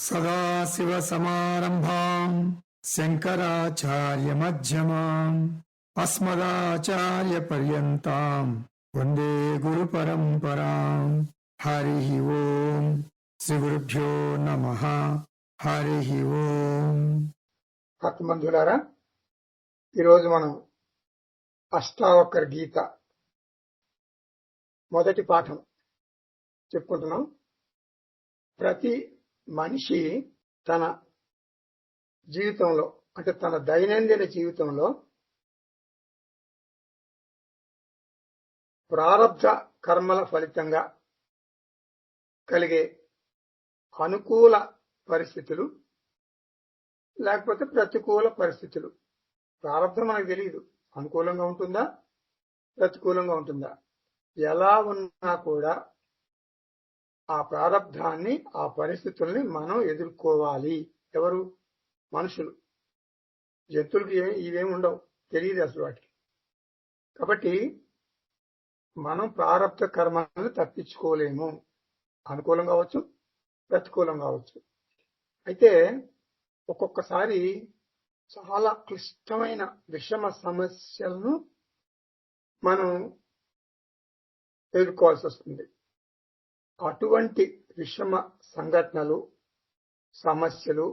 సదాశివసమారంభాం శంకరాచార్యమధ్యమాం అస్మదాచార్యపర్యంతాం వందే గురుపరంపరాం. హరి ఓం. శ్రీ గురుభ్యో నమః. హరి ఓం. ఆత్మబంధువులారా, ఈరోజు మనం అష్టావకర గీత మొదటి పాఠం చెప్పుకుంటున్నాం. ప్రతి మనిషి తన జీవితంలో, అంటే తన దైనందిన జీవితంలో ప్రారబ్ధ కర్మల ఫలితంగా కలిగే అనుకూల పరిస్థితులు లేకపోతే ప్రతికూల పరిస్థితులు. ప్రారబ్ధం మనకు తెలియదు, అనుకూలంగా ఉంటుందా ప్రతికూలంగా ఉంటుందా. ఎలా ఉన్నా కూడా ఆ ప్రారబ్ధాన్ని, ఆ పరిస్థితుల్ని మనం ఎదుర్కోవాలి. ఎవరు? మనుషులు. జంతువులకి ఇవేమి ఉండవు, తెలియదు అసలు వాటికి. కాబట్టి మనం ప్రారబ్ధ కర్మలను తప్పించుకోలేము. అనుకూలం కావచ్చు, ప్రతికూలం కావచ్చు. అయితే ఒక్కొక్కసారి చాలా క్లిష్టమైన విషమ సమస్యలను మనం ఎదుర్కోవాల్సి వస్తుంది. అటువంటి విషమ సంఘటనలు, సమస్యలు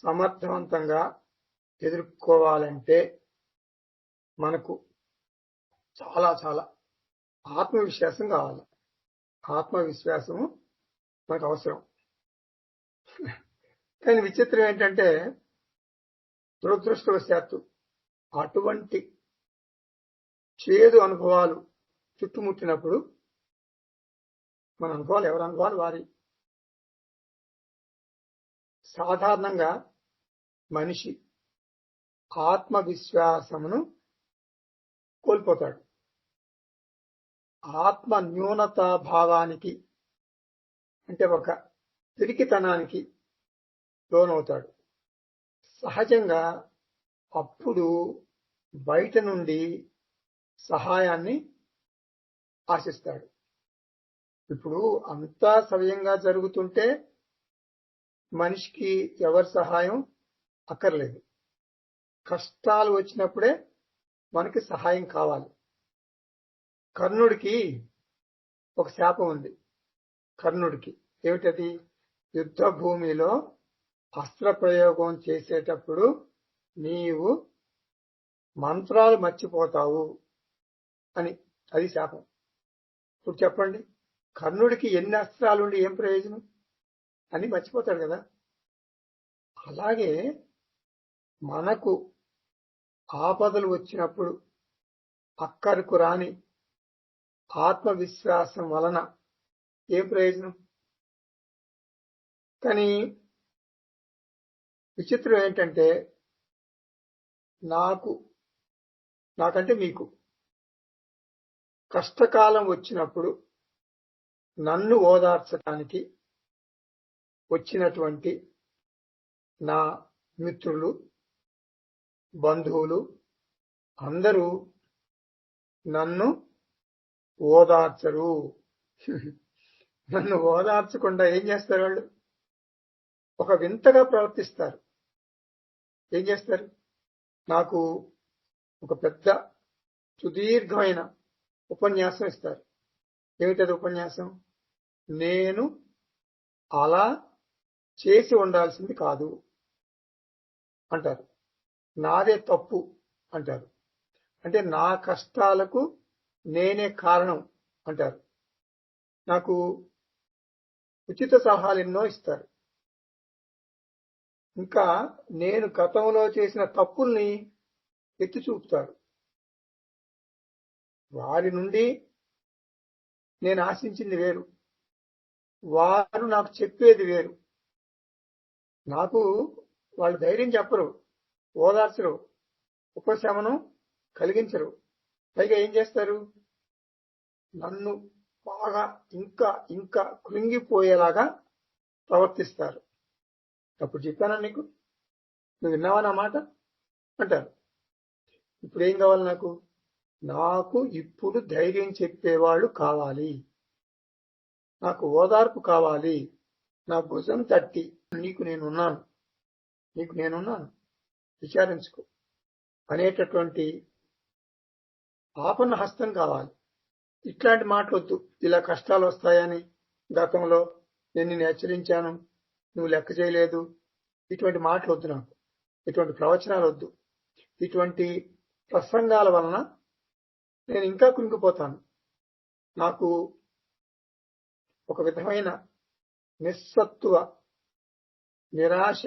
సమర్థవంతంగా ఎదుర్కోవాలంటే మనకు చాలా చాలా ఆత్మవిశ్వాసం కావాలి. ఆత్మవిశ్వాసము మనకు అవసరం. కానీ విచిత్రం ఏంటంటే, దురదృష్టవశాత్తు అటువంటి చేదు అనుభవాలు చుట్టుముట్టినప్పుడు మన అనుభవాలు, ఎవరి అనుభవాలు వారి. సాధారణంగా మనిషి ఆత్మవిశ్వాసమును కోల్పోతాడు. ఆత్మ న్యూనతా భావానికి, అంటే ఒక పిరికితనానికి లోనవుతాడు. సహజంగా అప్పుడు బయట నుండి సహాయాన్ని ఆశిస్తాడు. ఇప్పుడు అంతా సవ్యంగా జరుగుతుంటే మనిషికి ఎవరి సహాయం అక్కర్లేదు. కష్టాలు వచ్చినప్పుడే మనకి సహాయం కావాలి. కర్ణుడికి ఒక శాపం ఉంది. కర్ణుడికి ఏమిటది? యుద్ధ భూమిలో అస్త్ర ప్రయోగం చేసేటప్పుడు నీవు మంత్రాలు మర్చిపోతావు అని, అది శాపం. ఇప్పుడు చెప్పండి, కర్ణుడికి ఎన్ని అస్త్రాలుండి ఏం ప్రయోజనం? అని మర్చిపోతాడు కదా. అలాగే మనకు ఆపదలు వచ్చినప్పుడు అక్కరకు రాని ఆత్మవిశ్వాసం వలన ఏం ప్రయోజనం? కానీ విచిత్రం ఏంటంటే, నాకంటే మీకు కష్టకాలం వచ్చినప్పుడు నన్ను ఓదార్చడానికి వచ్చినటువంటి నా మిత్రులు, బంధువులు అందరూ నన్ను ఓదార్చరు. నన్ను ఓదార్చకుండా ఏం చేస్తారు? వాళ్ళు ఒక వింతగా ప్రవర్తిస్తారు. ఏం చేస్తారు? నాకు ఒక పెద్ద సుదీర్ఘమైన ఉపన్యాసం ఇస్తారు. ఏమిటది ఉపన్యాసం? నేను అలా చేసి ఉండాల్సింది కాదు అంటారు. నాదే తప్పు అంటారు. అంటే నా కష్టాలకు నేనే కారణం అంటారు. నాకు ఉచిత సలహాలు ఎన్నో ఇస్తారు. ఇంకా నేను గతంలో చేసిన తప్పుల్ని ఎత్తి చూపుతారు. వారి నుండి నేను ఆశించింది వేరు, వారు నాకు చెప్పేది వేరు. నాకు వాళ్ళు ధైర్యం చెప్పరు, ఓదార్చరు, ఉపశమనం కలిగించరు. పైగా ఏం చేస్తారు? నన్ను బాగా ఇంకా ఇంకా కృంగిపోయేలాగా ప్రవర్తిస్తారు. అప్పుడు చెప్పానా నీకు? నువ్వు విన్నావా నా మాట అంటారు. ఇప్పుడు ఏం కావాలి నాకు? నాకు ఇప్పుడు ధైర్యం చెప్పేవాళ్ళు కావాలి, నాకు ఓదార్పు కావాలి, నా భుజం తట్టి నీకు నేనున్నాను విచారించుకో అనేటటువంటి ఆపన్న హస్తం కావాలి. ఇట్లాంటి మాటలు వద్దు. ఇలా కష్టాలు వస్తాయని గతంలో నేను నిన్ను హెచ్చరించాను, నువ్వు లెక్క చేయలేదు, ఇటువంటి మాటలు వద్దు. నాకు ఇటువంటి ప్రవచనాలు వద్దు. ఇటువంటి ప్రసంగాల వలన నేను ఇంకా కృంగిపోతాను. నాకు ఒక విధమైన నిస్సత్తువ, నిరాశ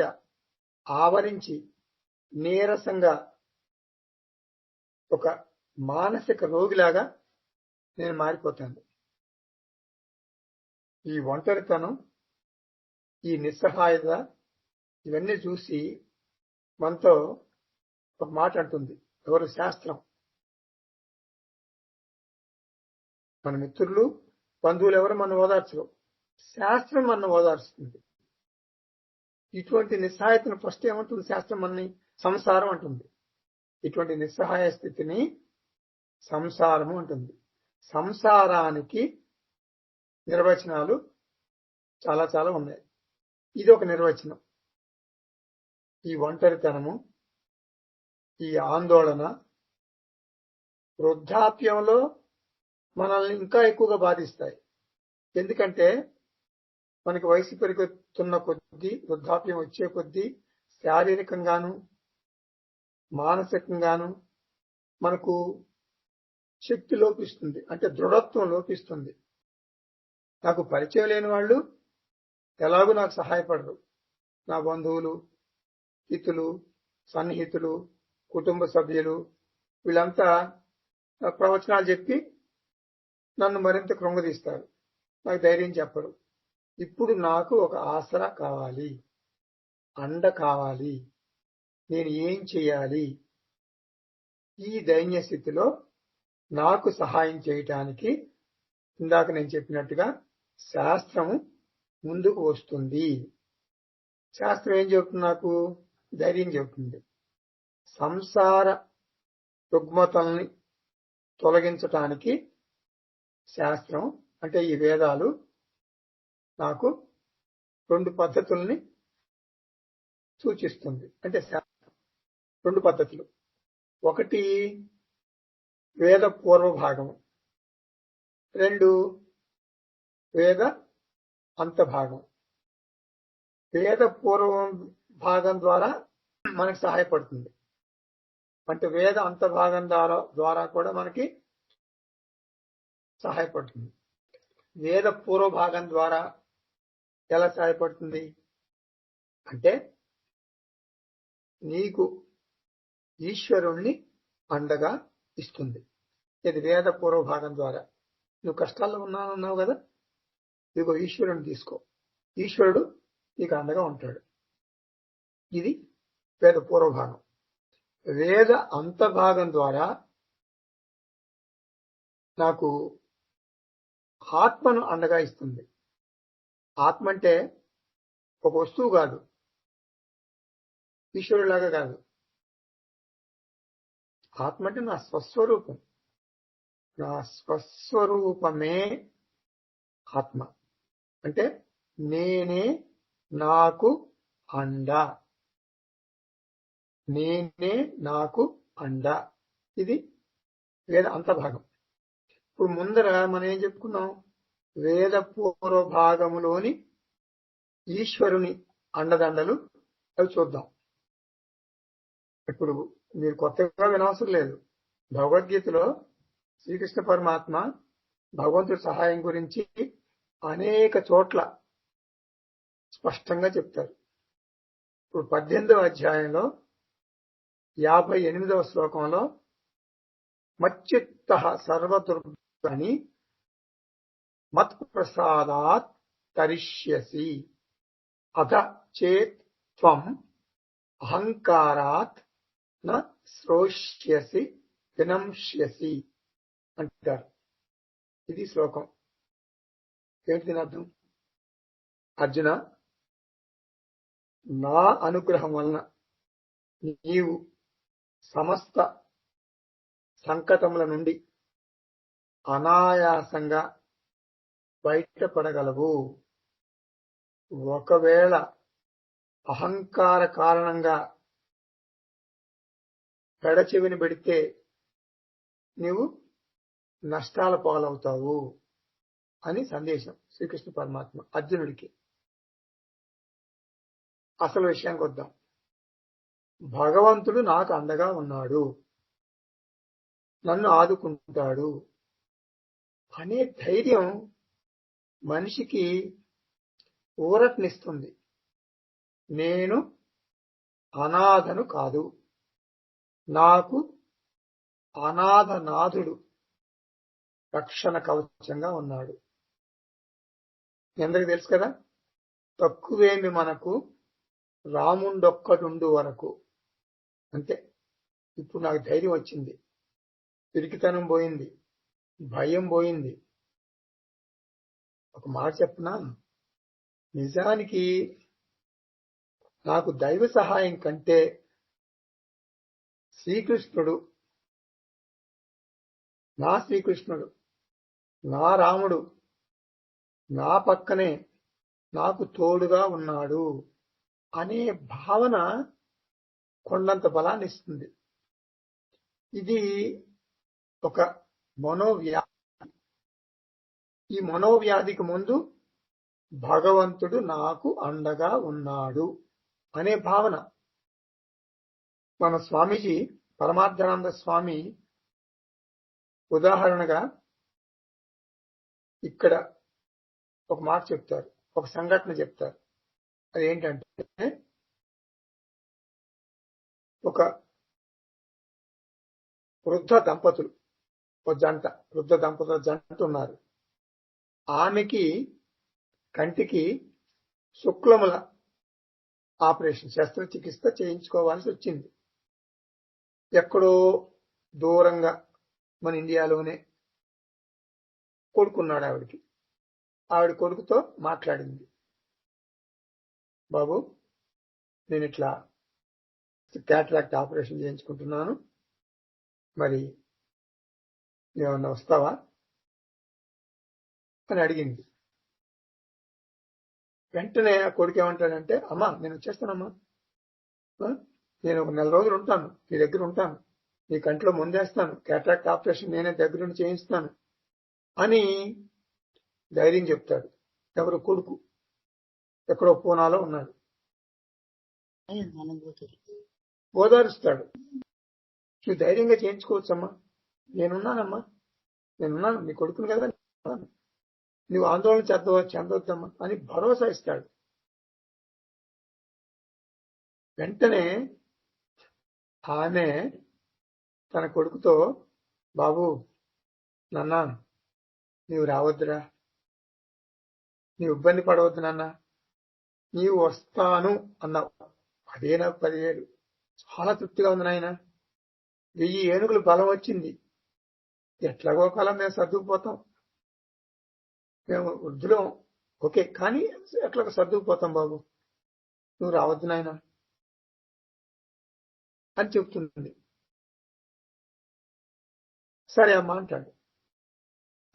ఆవరించి నీరసంగా ఒక మానసిక రోగిలాగా నేను మారిపోతాను. ఈ ఒంటరితనం, ఈ నిస్సహాయత ఇవన్నీ చూసి మనతో ఒక మాట అంటుంది. ఎవరు? శాస్త్రం. మన మిత్రులు, బంధువులు ఎవరు మన ఓదార్చరు, శాస్త్రం మన ఓదార్చుతుంది. ఇటువంటి నిస్సహాయతను ఫస్ట్ ఏమంటుంది శాస్త్రం? మనని సంసారం అంటుంది. ఇటువంటి నిస్సహాయ స్థితిని సంసారము అంటుంది. సంసారానికి నిర్వచనాలు చాలా చాలా ఉన్నాయి. ఇది ఒక నిర్వచనం. ఈ ఒంటరితనము, ఈ ఆందోళన వృద్ధాప్యంలో మనల్ని ఇంకా ఎక్కువగా బాధిస్తాయి. ఎందుకంటే మనకి వయసు పెరుగుతున్న కొద్దీ, వృద్ధాప్యం వచ్చే కొద్దీ శారీరకంగాను మానసికంగాను మనకు శక్తి లోపిస్తుంది, అంటే దృఢత్వం లోపిస్తుంది. నాకు పరిచయం లేని వాళ్ళు ఎలాగూ నాకు సహాయపడరు. నా బంధువులు, హితులు, సన్నిహితులు, కుటుంబ సభ్యులు వీళ్ళంతా ప్రవచనాలు చెప్పి నన్ను మరింత కృంగదీస్తారు, నాకు ధైర్యం చెప్పరు. ఇప్పుడు నాకు ఒక ఆసరా కావాలి, అండ కావాలి. నేను ఏం చేయాలి? ఈ దైన్య స్థితిలో నాకు సహాయం చేయటానికి ఇందాక నేను చెప్పినట్టుగా శాస్త్రము ముందుకు వస్తుంది. శాస్త్రం ఏం చెబుతుంది? నాకు ధైర్యం చెబుతుంది. సంసార రుగ్మతల్ని తొలగించటానికి శాస్త్రం, అంటే ఈ వేదాలు నాకు 2 పద్ధతుల్ని సూచిస్తుంది. అంటే 2 పద్ధతులు. ఒకటి వేద పూర్వ భాగము, 2 వేద అంత భాగం. వేద పూర్వ భాగం ద్వారా మనకి సహాయపడుతుంది. అంటే వేద అంత భాగం ద్వారా కూడా మనకి సహాయపడుతుంది. వేద పూర్వ భాగం ద్వారా ఎలా సహాయపడుతుంది అంటే నీకు ఈశ్వరుణ్ణి అండగా ఇస్తుంది. ఇది వేద పూర్వ భాగం ద్వారా. నువ్వు కష్టాల్లో ఉన్నానన్నావు కదా, ఇదిగో ఈశ్వరుని తీసుకో, ఈశ్వరుడు నీకు అండగా ఉంటాడు. ఇది వేద పూర్వ భాగం. వేద అంత భాగం ద్వారా నాకు ఆత్మను అండగా ఇస్తుంది. ఆత్మ అంటే ఒక వస్తువు కాదు, ఈశ్వరులాగా కాదు. ఆత్మ అంటే నా స్వస్వరూపం. నా స్వస్వరూపమే ఆత్మ. అంటే నేనే నాకు అండ, నేనే నాకు అండ. ఇది వేద అంతభాగం. ఇప్పుడు ముందర మనం ఏం చెప్పుకున్నాం? వేద పూర్వ భాగములోని ఈశ్వరుని అండదండలు అవి చూద్దాం. ఇప్పుడు మీరు కొత్తగా వినవసరం లేదు. భగవద్గీతలో శ్రీకృష్ణ పరమాత్మ భగవంతుడి సహాయం గురించి అనేక చోట్ల స్పష్టంగా చెప్తారు. ఇప్పుడు 18వ అధ్యాయంలో 58వ శ్లోకంలో మచ్చిత్తః సర్వదుర్గాని మత్ప్రసాదాత్ తరిష్యసి అథ చేత్ త్వం అహంకారాత్ న శ్రోష్యసి వినంష్యసి అంటారు. ఇది శ్లోకం. ఏంటి దీని అర్థం? అర్జున, నా అనుగ్రహం వలన నీవు సమస్త సంకటముల నుండి అనాయాసంగా బయటపడగలవు. ఒకవేళ అహంకార కారణంగా పెడచెవిని పెడితే నీవు నష్టాల పాలవుతావు అని సందేశం శ్రీకృష్ణ పరమాత్మ అర్జునుడికి. అసలు విషయానికి వద్దాం. భగవంతుడు నాకు అండగా ఉన్నాడు, నన్ను ఆదుకుంటాడు అనే ధైర్యం మనిషికి ఊరటనిస్తుంది. నేను అనాథను కాదు, నాకు అనాథనాథుడు రక్షణ కవచంగా ఉన్నాడు. అందరికి తెలుసు కదా, తక్కువేమి మనకు రాముండొక్కడుండు వరకు. అంతే. ఇప్పుడు నాకు ధైర్యం వచ్చింది, పిరికితనం పోయింది, భయం పోయింది. ఒక మాట చెప్పనా, నిజానికి నాకు దైవ సహాయం కంటే శ్రీకృష్ణుడు, నా రాముడు నా పక్కనే నాకు తోడుగా ఉన్నాడు అనే భావన కొండంత బలాన్ని ఇస్తుంది. ఇది ఒక మనోవ్యాధి. ఈ మనోవ్యాధికి ముందు భగవంతుడు నాకు అండగా ఉన్నాడు అనే భావన. మన స్వామీజీ పరమార్థానంద స్వామి ఉదాహరణగా ఇక్కడ ఒక మాట చెప్తారు, ఒక సంఘటన చెప్తారు. అదేంటంటే, ఒక వృద్ధ దంపతుల జంట ఉన్నారు. ఆమెకి కంటికి శుక్లముల ఆపరేషన్, శస్త్రచికిత్స చేయించుకోవాల్సి వచ్చింది. ఎక్కడో దూరంగా మన ఇండియాలోనే కొడుకున్నాడు ఆవిడికి. ఆవిడ కొడుకుతో మాట్లాడింది, బాబు నేను ఇట్లా క్యాటరాక్ట్ ఆపరేషన్ చేయించుకుంటున్నాను, మరి ఏమన్నా వస్తావా అని అడిగింది. వెంటనే ఆ కొడుకు ఏమంటాడంటే, అమ్మా నేను వచ్చేస్తానమ్మా, నేను ఒక 4 రోజులు ఉంటాను, నీ దగ్గర ఉంటాను, నీ కంట్లో ముందేస్తాను, క్యాటరాక్ట్ ఆపరేషన్ నేనే దగ్గరుండి చేయిస్తాను అని ధైర్యం చెప్తాడు. ఎవరు? కొడుకు. ఎక్కడో పూనాలో ఉన్నాడు. ఓదారుస్తాడు. నువ్వు ధైర్యంగా చేయించుకోవచ్చమ్మా, నేనున్నానమ్మా, నేనున్నాను, నీ కొడుకుని కదా, నువ్వు ఆందోళన చెందొద్దమ్మా అని భరోసా ఇస్తాడు. వెంటనే ఆమె తన కొడుకుతో, బాబు నాన్న నీవు రావద్దురా, నీవు ఇబ్బంది పడవద్దు నాన్న, నీవు వస్తాను అన్నావు, అదే నాకు 10,000, చాలా తృప్తిగా ఉంది నాయన, 1000 ఏనుగులు బలం వచ్చింది, ఎట్లాగో కాలం మేము సర్దుకుపోతాం, మేము వృద్ధులం ఓకే, కానీ ఎట్లాగో సర్దుకుపోతాం బాబు, నువ్వు రావద్దు నాయన అని చెప్తుంది. సరే అమ్మా అంటాడు.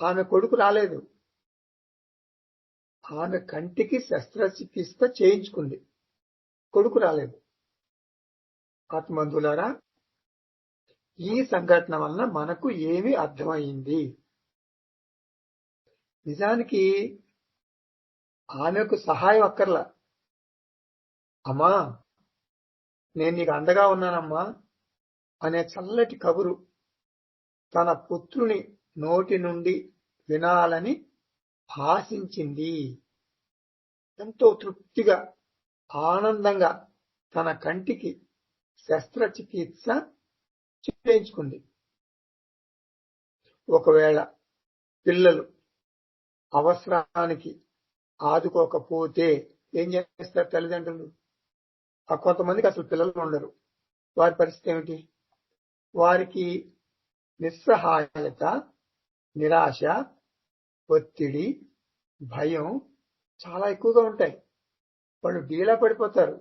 ఆమె కొడుకు రాలేదు, ఆమె కంటికి శస్త్రచికిత్స చేయించుకుంది, కొడుకు రాలేదు. ఆత్మబంధువులారా, ఈ సంఘటన వలన మనకు ఏమి అర్థమైంది? నిజానికి ఆమెకు సహాయం అక్కర్లా. అమ్మా నేను నీకు అండగా ఉన్నానమ్మా అనే చల్లటి కబురు తన పుత్రుని నోటి నుండి వినాలని ఆశించింది. ఎంతో తృప్తిగా, ఆనందంగా తన కంటికి శస్త్రచికిత్స చేయించుకుంది. ఒకవేళ పిల్లలు అవసరానికి ఆదుకోకపోతే ఏం చేస్తారు తల్లిదండ్రులు? కొంతమందికి అసలు పిల్లలు ఉండరు. వారి పరిస్థితి ఏమిటి? వారికి నిస్సహాయత, నిరాశ, ఒత్తిడి, భయం చాలా ఎక్కువగా ఉంటాయి. వాళ్ళు డీలా పడిపోతారు.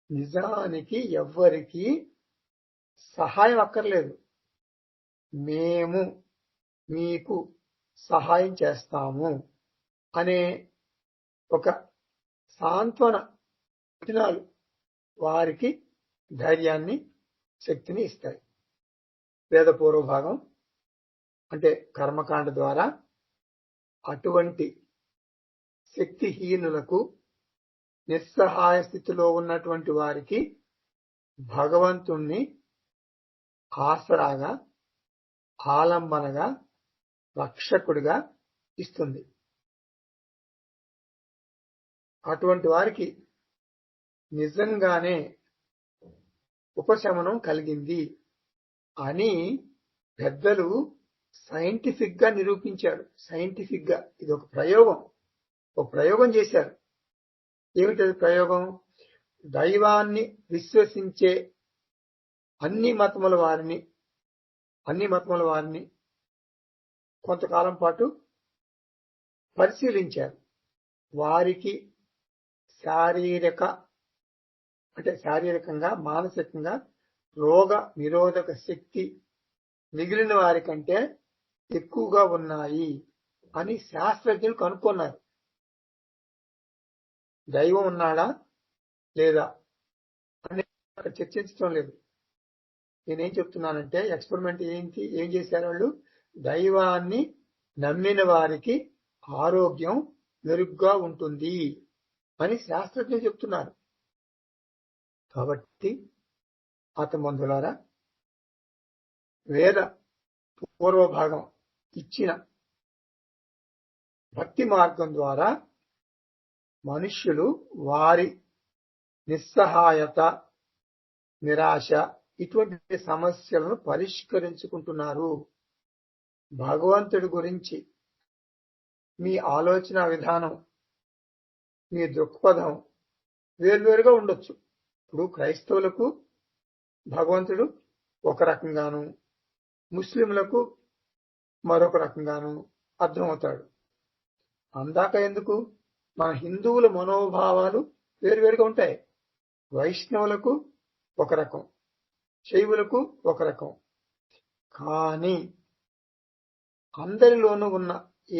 నిజానికి ఎవ్వరికి సహాయం అక్కర్లేదు. మేము మీకు సహాయం చేస్తాము అనే ఒక సాంత్వన వచనాలు వారికి ధైర్యాన్ని, శక్తిని ఇస్తాయి. వేద పూర్వభాగం అంటే కర్మకాండ ద్వారా అటువంటి శక్తిహీనులకు, నిస్సహాయ స్థితిలో ఉన్నటువంటి వారికి భగవంతుణ్ణి ఆసరాగా, ఆలంబనగా, రక్షకుడిగా ఇస్తుంది. అటువంటి వారికి నిజంగానే ఉపశమనం కలిగింది అని పెద్దలు సైంటిఫిక్ గా నిరూపించారు. సైంటిఫిక్ గా ఇది ఒక ప్రయోగం చేశారు. ఏమిటది ప్రయోగం? దైవాన్ని విశ్వసించే అన్ని మతముల వారిని కొంతకాలం పాటు పరిశీలించారు. వారికి శారీరకంగా, మానసికంగా రోగ నిరోధక శక్తి మిగిలిన వారి కంటే ఎక్కువగా ఉన్నాయి అని శాస్త్రజ్ఞులు కనుక్కున్నారు. దైవం ఉన్నాడా లేదా అని అక్కడ చర్చించడం లేదు. నేనేం చెప్తున్నానంటే ఎక్స్పెరిమెంట్ ఏం చేశారు వాళ్ళు? దైవాన్ని నమ్మిన వారికి ఆరోగ్యం మెరుగ్గా ఉంటుంది అని శాస్త్రజ్ఞులు చెప్తున్నారు. కాబట్టి ఆత్మబంధులారా, వేద పూర్వభాగం ఇచ్చిన భక్తి మార్గం ద్వారా మనుష్యులు వారి నిస్సహాయత, నిరాశ ఇటువంటి సమస్యలను పరిష్కరించుకుంటున్నారు. భగవంతుడి గురించి మీ ఆలోచన విధానం, మీ దృక్పథం వేర్వేరుగా ఉండొచ్చు. ఇప్పుడు క్రైస్తవులకు భగవంతుడు ఒక రకంగాను, ముస్లింలకు మరొక రకంగాను అర్థమవుతాడు. అందాక ఎందుకు? మన హిందువుల మనోభావాలు వేరువేరుగా ఉంటాయి. వైష్ణవులకు ఒక రకం, శైవులకు ఒక రకం. కానీ అందరిలోనూ ఉన్న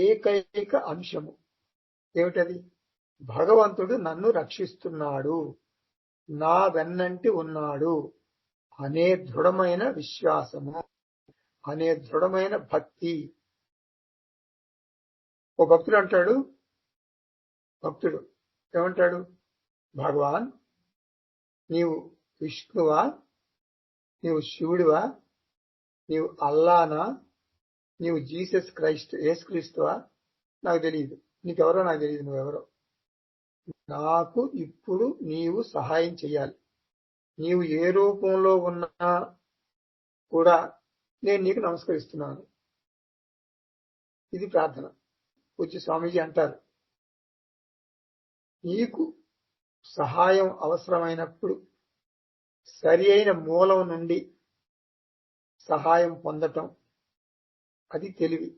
ఏకైక అంశము ఏమిటది? భగవంతుడు నన్ను రక్షిస్తున్నాడు, నా వెన్నంటి ఉన్నాడు అనే దృఢమైన విశ్వాసము, అనే దృఢమైన భక్తి. ఓ భక్తుడు ఏమంటాడు? భగవాన్, నీవు విష్ణువా, నీవు శివుడివా, నీవు అల్లానా, నీవు జీసస్ క్రైస్ట్ యేసుక్రీస్తువా? నాకు తెలియదు. నీకెవరో నాకు తెలియదు. నువ్వెవరో. నాకు ఇప్పుడు నీవు సహాయం చేయాలి. నీవు ఏ రూపంలో ఉన్నా కూడా నేను నీకు నమస్కరిస్తున్నాను. ఇది ప్రార్థన. పూజ్య స్వామీజీ అంటారు, నీకు సహాయం అవసరమైనప్పుడు సరి అయిన మూలం నుండి సహాయం పొందటం, అది తెలివి,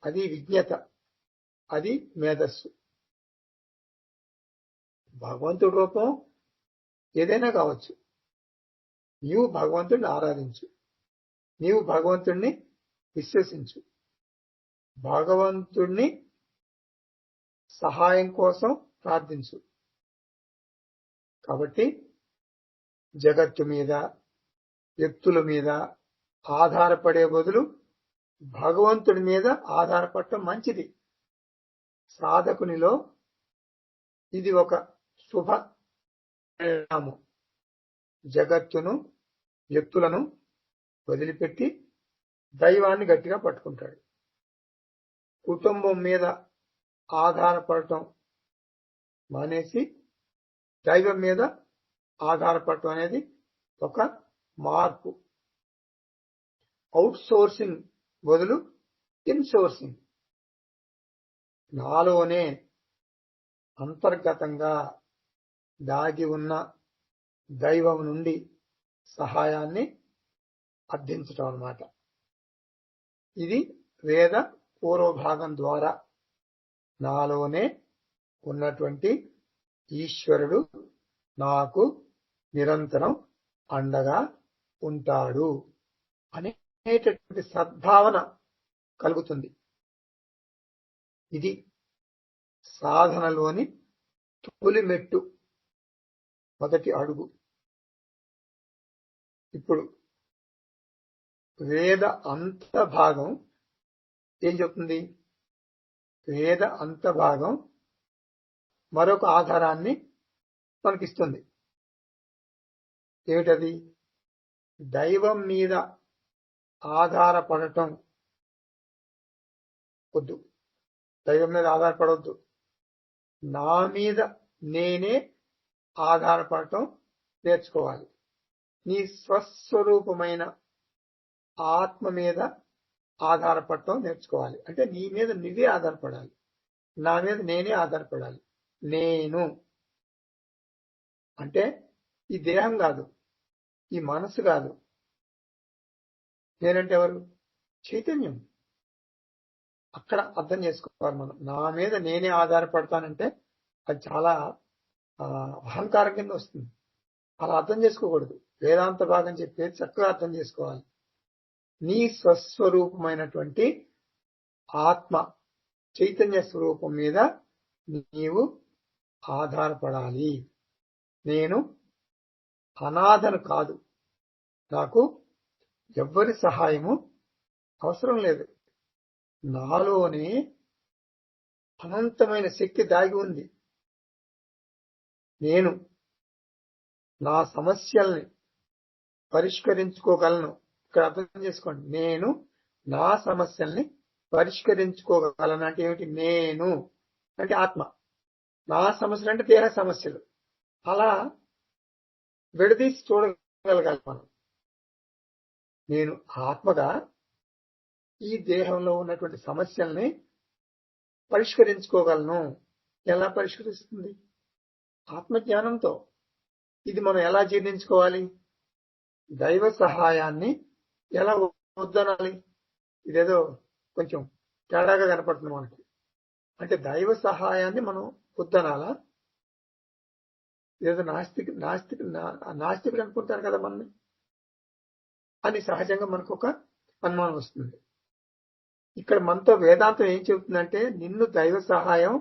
అది విజ్ఞత, అది మేధస్సు. భగవంతుడి రూపం ఏదైనా కావచ్చు. నీవు భగవంతుడిని ఆరాధించు, నీవు భగవంతుడిని విశ్వసించు, భగవంతుడిని సహాయం కోసం ప్రార్థించు. కాబట్టి జగత్తు మీద, వ్యక్తుల మీద ఆధారపడే బదులు భగవంతుడి మీద ఆధారపడటం మంచిది. సాధకునిలో ఇది ఒక శుభ పరిణామం. జగత్తును, వ్యక్తులను వదిలిపెట్టి దైవాన్ని గట్టిగా పట్టుకుంటాడు. కుటుంబం మీద ఆధారపడటం మానేసి దైవం మీద ఆధారపడటం అనేది ఒక మార్పు. అవుట్ సోర్సింగ్ బదులు ఇన్సోర్సింగ్. నాలోనే అంతర్గతంగా దాగి ఉన్న దైవం నుండి సహాయాన్ని అర్థించటం అన్నమాట. ఇది వేద పూర్వభాగం ద్వారా నాలోనే ఉన్నటువంటి ఈశ్వరుడు నాకు నిరంతరం అండగా ఉంటాడు అనేటటువంటి సద్భావన కలుగుతుంది. ఇది సాధనలోని తొలి మెట్టు, మొదటి అడుగు. ఇప్పుడు వేద అంత భాగం ఏం చెప్తుంది? వేద అంత భాగం మరొక ఆధారాన్ని మనకిస్తుంది. ఏమిటది? దైవం మీద ఆధారపడటం వద్దు, దైవం మీద ఆధారపడవద్దు, నా మీద నేనే ఆధారపడటం నేర్చుకోవాలి. నీ స్వస్వరూపమైన ఆత్మ మీద ఆధారపడటం నేర్చుకోవాలి. అంటే నీ మీద నువ్వే ఆధారపడాలి, నా మీద నేనే ఆధారపడాలి. నేను అంటే ఈ దేహం కాదు, ఈ మనసు కాదు. నేనంటే ఎవరు? చైతన్యం. అక్కడ అర్థం చేసుకోవాలి మనం. నా మీద నేనే ఆధారపడతానంటే అది చాలా అహంకారం కింద వస్తుంది. అలా అర్థం చేసుకోకూడదు. వేదాంత భాగం చెప్పేది చక్కగా అర్థం చేసుకోవాలి. నీ స్వస్వరూపమైనటువంటి ఆత్మ చైతన్య స్వరూపం మీద నీవు ఆధారపడాలి. నేను అనాథను కాదు, నాకు ఎవ్వరి సహాయము అవసరం లేదు. నాలోనే అనంతమైన శక్తి దాగి ఉంది. నేను నా సమస్యల్ని పరిష్కరించుకోగలను. ఇక్కడ అర్థం చేసుకోండి, నేను నా సమస్యల్ని పరిష్కరించుకోగలను అంటే ఏమిటి? నేను అంటే ఆత్మ, నా సమస్యలు అంటే దేహ సమస్యలు. అలా విడదీసి చూడగలగాలి మనం. నేను ఆత్మగా ఈ దేహంలో ఉన్నటువంటి సమస్యల్ని పరిష్కరించుకోగలను. ఎలా పరిష్కరిస్తుంది? ఆత్మజ్ఞానంతో. ఇది మనం ఎలా జీర్ణించుకోవాలి? దైవ సహాయాన్ని ఎలా వద్దనాలి? ఇదేదో కొంచెం తేడాగా కనపడుతుంది మనకి. అంటే దైవ సహాయాన్ని మనం వద్దనాలా? ఏదో నాస్తికుడు అనుకుంటారు కదా మనని అని సహజంగా మనకు ఒక అనుమానం వస్తుంది. ఇక్కడ మనతో వేదాంతం ఏం చెబుతుందంటే, నిన్ను దైవ సహాయం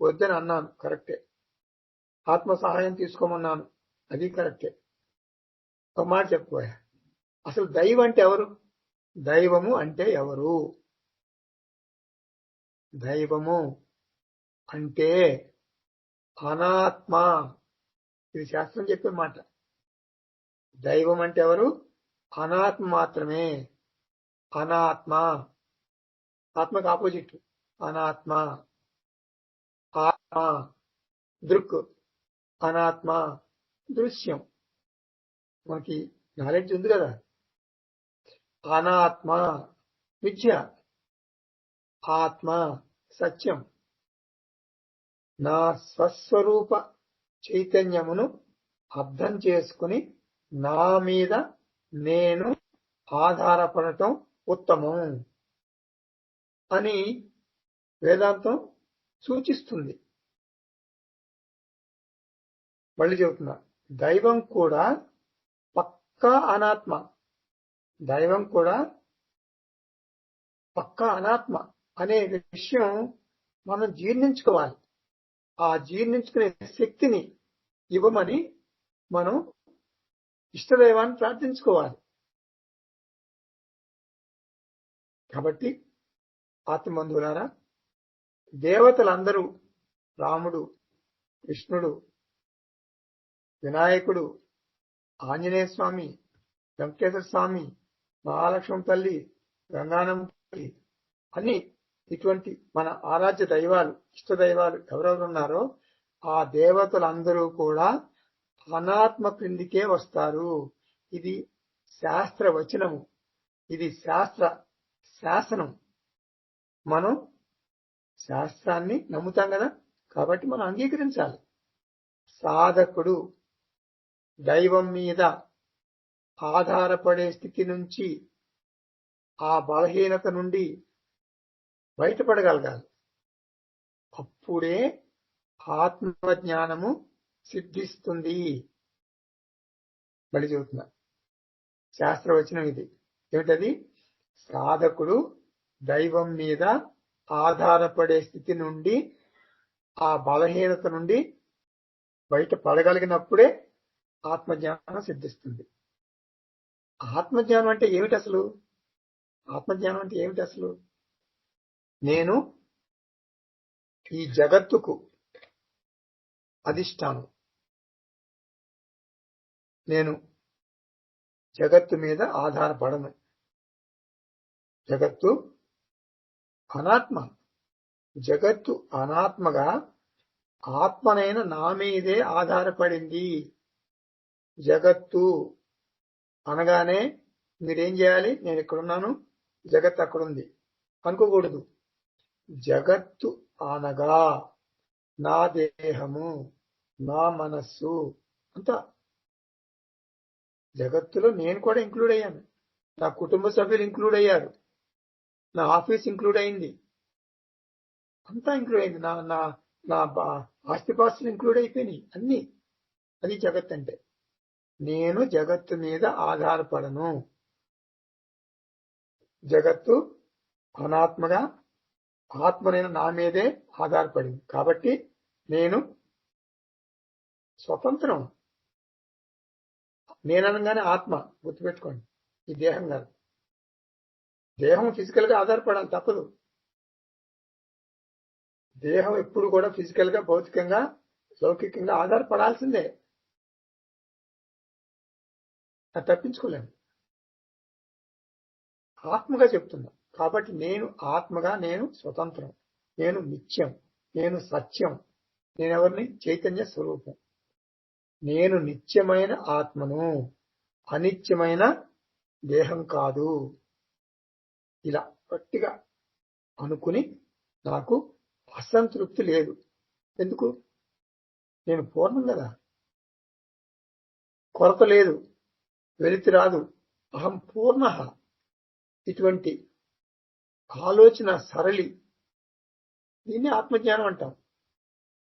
వద్దని అన్నాను, కరెక్టే. ఆత్మ సహాయం తీసుకోమన్నాను, అది కరెక్టే. ఒక మాట చెప్పబోయా, అసలు దైవం అంటే ఎవరు? దైవము అంటే ఎవరు? దైవము అంటే అనాత్మ. ఇది శాస్త్రం చెప్పే మాట. దైవం అంటే ఎవరు? అనాత్మ మాత్రమే. అనాత్మ, ఆత్మకు ఆపోజిట్ అనాత్మ. ఆత్మ దృక్, అనాత్మ దృశ్యం. మనకి నాలెడ్జ్ ఉంది కదా. అనాత్మ మిథ్య, ఆత్మ సత్యం. నా స్వస్వరూప చైతన్యమును అర్థం చేసుకుని నా మీద నేను ఆధారపడటం ఉత్తమం అని వేదాంతం సూచిస్తుంది. మళ్ళీ చెబుతున్నా, దైవం కూడా పక్కా అనాత్మ. దైవం కూడా పక్కా అనాత్మ అనే విషయం మనం జీర్ణించుకోవాలి. ఆ జీర్ణించుకునే శక్తిని ఇవ్వమని మనం ఇష్టదైవాన్ని ప్రార్థించుకోవాలి. కాబట్టి ఆత్మబంధువులారా, దేవతలందరూ రాముడు, కృష్ణుడు, వినాయకుడు, ఆంజనేయ స్వామి, వెంకటేశ్వర స్వామి, మహాలక్ష్మి తల్లి, గంగానమ్మ తల్లి అని ఇటువంటి మన ఆరాధ్య దైవాలు, ఇష్ట దైవాలు ఎవరెవరున్నారో ఆ దేవతలందరూ కూడా అనాత్మ క్రిందికే వస్తారు. ఇది శాస్త్ర వచనము, ఇది శాస్త్ర శాసనం. మనం శాస్త్రాన్ని నమ్ముతాం కదా, కాబట్టి మనం అంగీకరించాలి. సాధకుడు దైవం మీద ఆధారపడే స్థితి నుంచి, ఆ బలహీనత నుండి బయటపడగలగాలి. అప్పుడే ఆత్మజ్ఞానము సిద్ధిస్తుంది. మళ్ళీ చెబుతున్నా, శాస్త్రవచనం ఇది. ఏమిటది? సాధకుడు దైవం మీద ఆధారపడే స్థితి నుండి, ఆ బలహీనత నుండి బయట పడగలిగినప్పుడే ఆత్మజ్ఞానం సిద్ధిస్తుంది. ఆత్మజ్ఞానం అంటే ఏమిటి అసలు? ఆత్మజ్ఞానం అంటే ఏమిటి అసలు? నేను ఈ జగత్తుకు అధిష్టానం. నేను జగత్తు మీద ఆధారపడను. జగత్తు అనాత్మ. జగత్తు అనాత్మగా ఆత్మనైన నా మీదే ఆధారపడింది. జగత్తు అనగానే మీరేం చేయాలి? నేను ఇక్కడున్నాను, జగత్తు అక్కడుంది అనుకోకూడదు. జగత్తు అనగా నా దేహము, నా మనస్సు అంతా. జగత్తులో నేను కూడా ఇంక్లూడ్ అయ్యాను. నా కుటుంబ సభ్యులు ఇంక్లూడ్ అయ్యారు. నా ఆఫీస్ ఇంక్లూడ్ అయింది. అంతా ఇంక్లూడ్ అయింది. నా నా నా ఆస్తిపాస్తులు ఇంక్లూడ్ అయిపోయినాయి అన్ని. అది జగత్ అంటే. నేను జగత్తు మీద ఆధారపడను. జగత్తు అనాత్మగా ఆత్మనైన నా మీదే ఆధారపడింది. కాబట్టి నేను స్వతంత్రం. నేననగానే ఆత్మ, గుర్తుపెట్టుకోండి. ఈ దేహం కాదు. దేహం ఫిజికల్ గా ఆధారపడాలి, తప్పదు. దేహం ఎప్పుడు కూడా ఫిజికల్ గా, భౌతికంగా, లౌకికంగా ఆధారపడాల్సిందే. అది తప్పించుకోలేము. ఆత్మగా చెప్తున్నా. కాబట్టి నేను ఆత్మగా, నేను స్వతంత్రం, నేను నిత్యం, నేను సత్యం. నేనెవరిని? చైతన్య స్వరూపం. నేను నిత్యమైన ఆత్మను, అనిత్యమైన దేహం కాదు. ఇలా గట్టిగా అనుకుని నాకు అసంతృప్తి లేదు. ఎందుకు? నేను పూర్ణం కదా, కొరత లేదు, వెలితి రాదు. అహం పూర్ణ. ఇటువంటి ఆలోచన సరళి, దీన్ని ఆత్మజ్ఞానం అంటాం.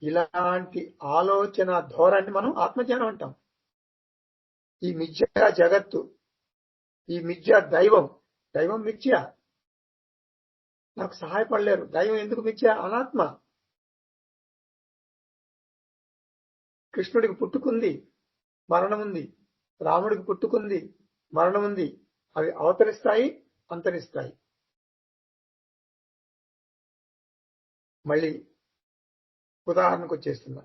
ఇలాంటి ఆలోచన ధోరణి మనం ఆత్మజ్ఞానం అంటాం. ఈ మిథ్యా జగత్తు, ఈ మిథ్యా దైవం, దైవం మిథ్య, నాకు సహాయపడలేరు. దైవం ఎందుకు మిథ్య? అనాత్మ. కృష్ణుడికి పుట్టుకుంది, మరణం ఉంది. రాముడికి పుట్టుకుంది, మరణం ఉంది. అవి అవతరిస్తాయి, అంతరిస్తాయి. మళ్ళీ ఉదాహరణకు వచ్చేస్తున్నా.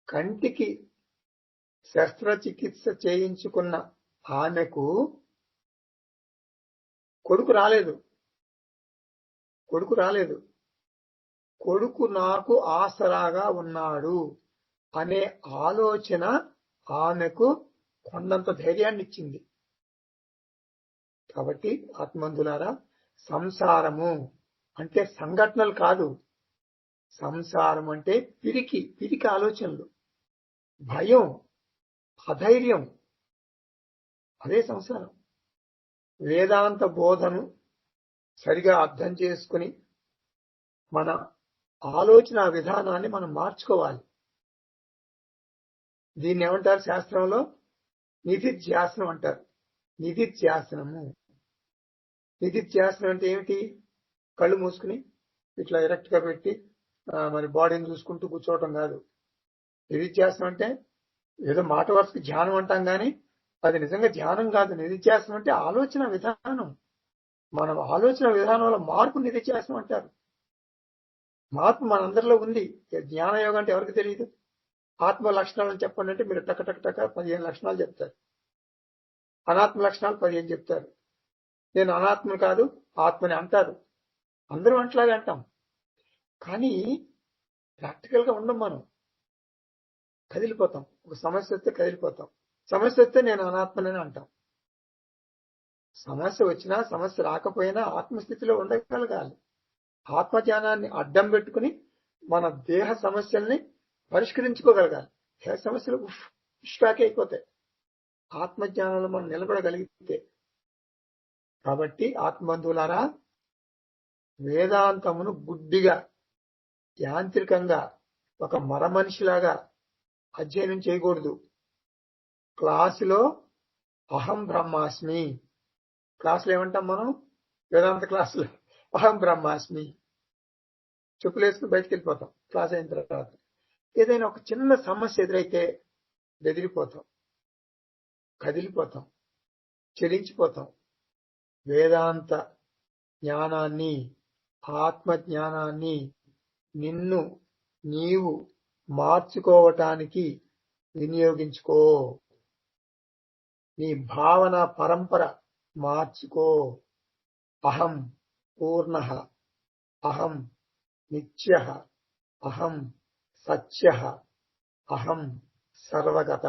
కంటికి శస్త్రచికిత్స చేయించుకున్న ఆమెకు కొడుకు రాలేదు. కొడుకు నాకు ఆసరాగా ఉన్నాడు అనే ఆలోచన ఆమెకు కొండంత ధైర్యాన్ని ఇచ్చింది. కాబట్టి ఆత్మందులారా, సంసారము అంటే సంఘటనలు కాదు. సంసారం అంటే పిరికి ఆలోచనలు, భయం, అధైర్యం. అదే సంసారం. వేదాంత బోధను సరిగా అర్థం చేసుకుని మన ఆలోచన విధానాన్ని మనం మార్చుకోవాలి. దీన్ని ఏమంటారు శాస్త్రంలో? నిధిధ్యాసనం అంటారు. నిధిధ్యాసనము. నిధిధ్యాసనం అంటే ఏమిటి? కళ్ళు మూసుకుని ఇట్లా ఎరెక్ట్ గా పెట్టి మరి బాడీని చూసుకుంటూ కూర్చోవటం కాదు. నిధిధ్యాసనం అంటే ఏదో మాట వరుసకి ధ్యానం అంటాం కానీ అది నిజంగా ధ్యానం కాదు. నిధిధ్యాసనం అంటే ఆలోచన విధానం. మనం ఆలోచన విధానంలో మార్పు నిధిధ్యాసనం అంటారు. మార్పు మనందరిలో ఉంది. జ్ఞాన యోగం అంటే ఎవరికి తెలియదు? ఆత్మ లక్షణాలను చెప్పండి అంటే మీరు టక 15 లక్షణాలు చెప్తారు. అనాత్మ లక్షణాలు 15 చెప్తారు. నేను అనాత్మ కాదు, ఆత్మని అంటారు. అందరూ అట్లాగే అంటాం. కానీ ప్రాక్టికల్ గా ఉండం. మనం కదిలిపోతాం. ఒక సమస్య వస్తే కదిలిపోతాం. సమస్య వస్తే నేను అనాత్మనని అంటాం. సమస్య వచ్చినా సమస్య రాకపోయినా ఆత్మస్థితిలో ఉండగలగాలి. ఆత్మజ్ఞానాన్ని అడ్డం పెట్టుకుని మన దేహ సమస్యల్ని పరిష్కరించుకోగలగాలి. దేహ సమస్యలు స్టాక్ అయిపోతాయి ఆత్మజ్ఞానంలో మనం నిలబడగలిగితే. కాబట్టి ఆత్మబంధువులారా, వేదాంతమును గుడ్డిగా, యాంత్రికంగా, ఒక మరమనిషిలాగా అధ్యయనం చేయకూడదు. క్లాసులో అహం బ్రహ్మాస్మి. క్లాసులో ఏమంటాం మనం? వేదాంత క్లాసులో అహం బ్రహ్మాస్మి చెప్పులేసుకుని బయటకు వెళ్ళిపోతాం క్లాస్ అయిన తర్వాత. ఏదైనా ఒక చిన్న సమస్య ఎదురైతే బెదిరిపోతాం, కదిలిపోతాం, చెలించిపోతాం. వేదాంత జ్ఞానాన్ని, ఆత్మ జ్ఞానాన్ని నిన్ను నీవు మార్చుకోవటానికి వినియోగించుకో. నీ భావన పరంపర మార్చుకో. అహం పూర్ణ, అహం నిత్య, అహం సత్య, అహం సర్వగత.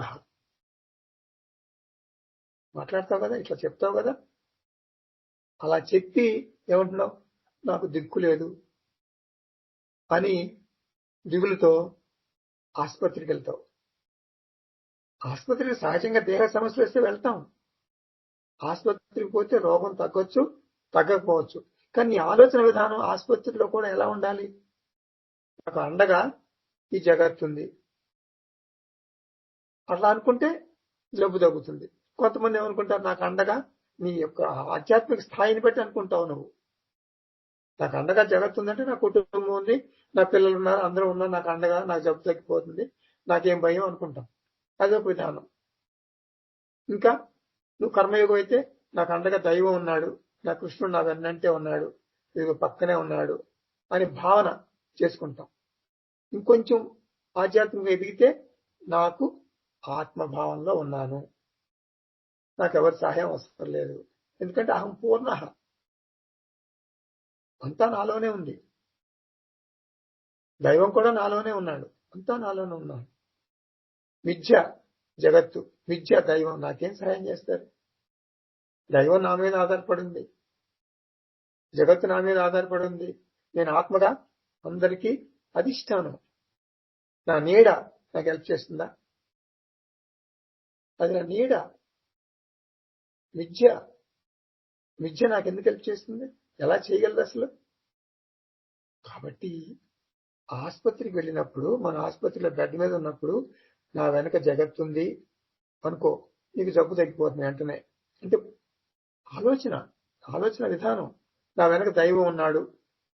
మాట్లాడతావు కదా, ఇట్లా చెప్తావు కదా. అలా చెప్పి ఏమంటున్నావు? నాకు దిక్కు లేదు అని దిగులుతో ఆసుపత్రికి వెళ్తావు. ఆసుపత్రికి సహజంగా దేహ సమస్యలు వస్తే వెళ్తాం. ఆసుపత్రికి పోతే రోగం తగ్గొచ్చు, తగ్గకపోవచ్చు. కానీ ఆలోచన విధానం ఆసుపత్రిలో కూడా ఎలా ఉండాలి? నాకు అండగా ఈ జగత్తుంది, అట్లా అనుకుంటే జబ్బు తగ్గుతుంది. కొంతమంది ఏమనుకుంటారు? నాకు అండగా నీ యొక్క ఆధ్యాత్మిక స్థాయిని బట్టి అనుకుంటావు నువ్వు. నాకు అండగా జగత్తుందంటే నా కుటుంబం ఉంది, నా పిల్లలు ఉన్నారు, అందరూ ఉన్నారు, నాకు అండగా, నాకు జబ్బు తగ్గిపోతుంది, నాకేం భయం అనుకుంటాం. అదొక విధానం. ఇంకా నువ్వు కర్మయోగం అయితే నాకు అండగా దైవం ఉన్నాడు, నా కృష్ణుడు నా వెన్నంటే ఉన్నాడు, ఇది పక్కనే ఉన్నాడు అని భావన చేసుకుంటాం. ఇంకొంచెం ఆధ్యాత్మికంగా ఎదిగితే నాకు ఆత్మభావంలో ఉన్నాను, నాకు ఎవరి సహాయం అవసరం లేదు, ఎందుకంటే అహం పూర్ణ, అంతా నాలోనే ఉంది, దైవం కూడా నాలోనే ఉన్నాడు, అంతా నాలోనే ఉన్నాడు. మిథ్య జగత్తు, మిథ్య దైవం, నాకేం సహాయం చేస్తారు? దైవం నా మీద ఆధారపడింది, జగత్తు నా మీద ఆధారపడింది. నేను ఆత్మగా అందరికీ అధిష్టానం. నా నీడ నాకు హెల్ప్ చేస్తుందా? అది నా నీడ. మిథ్య, మిథ్య నాకు ఎందుకు హెల్ప్ చేస్తుంది? ఎలా చేయగలదు అసలు? కాబట్టి ఆసుపత్రికి వెళ్ళినప్పుడు, మన ఆసుపత్రిలో బెడ్ మీద ఉన్నప్పుడు నా వెనక జగత్తుంది అనుకో, నీకు జబ్బు తగ్గిపోతుంది వెంటనే. అంటే ఆలోచన విధానం. నా వెనక దైవం ఉన్నాడు,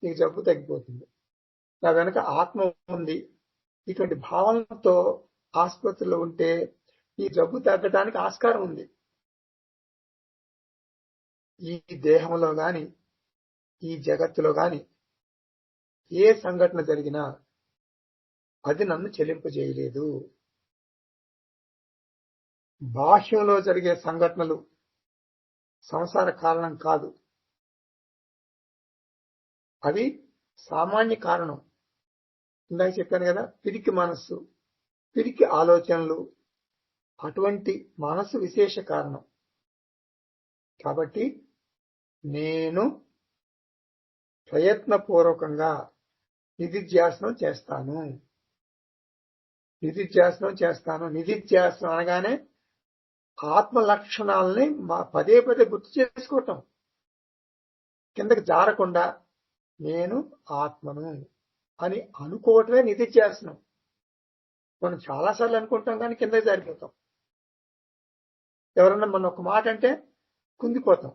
నీకు జబ్బు తగ్గిపోతుంది. నా వెనక ఆత్మ ఉంది, ఇటువంటి భావనతో ఆసుపత్రిలో ఉంటే ఈ జబ్బు తగ్గడానికి ఆస్కారం ఉంది. ఈ దేహంలో గాని, ఈ జగత్తులో గాని ఏ సంఘటన జరిగినా అది నన్ను చెలింపజేయలేదు. బాహ్యంలో జరిగే సంఘటనలు సంసార కారణం కాదు, అవి సామాన్య కారణం. ఇందాక చెప్పాను కదా, పిరికి మనస్సు, పిరికి ఆలోచనలు, అటువంటి మనసు విశేష కారణం. కాబట్టి నేను ప్రయత్నపూర్వకంగా నిధిధ్యాసనం చేస్తాను. నిధిధ్యాసనం అనగానే ఆత్మ లక్షణాలని పదే పదే గుర్తు చేసుకోవటం, కిందకి జారకుండా నేను ఆత్మను అని అనుకోవటమే నిధిధ్యాసనం. మనం చాలాసార్లు అనుకుంటాం కానీ కిందకి జారిపోతాం. ఎవరన్నా మన ఒక మాట అంటే కుంగిపోతాం,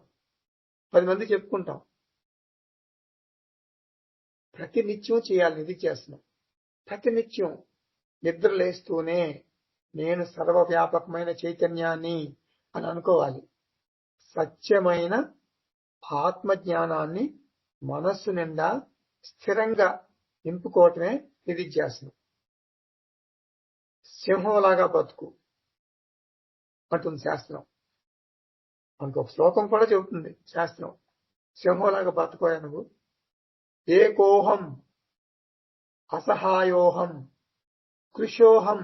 10 మంది చెప్పుకుంటాం. ప్రతి నిత్యం చేయాలి నిధిధ్యాసనం. ప్రతి నిత్యం నిద్ర లేస్తూనే నేను సర్వవ్యాపకమైన చైతన్యాన్ని అని అనుకోవాలి. సత్యమైన ఆత్మజ్ఞానాన్ని మనస్సు నిండా స్థిరంగా నింపుకోవటమే నిధిధ్యాసనం. సింహంలాగా బతుకు అంటుంది శాస్త్రం. మనకు ఒక శ్లోకం కూడా చెబుతుంది శాస్త్రం, సింహంలాగా బతుకోయా నువ్వు. ఏకోహం అసహాయోహం కృశోహం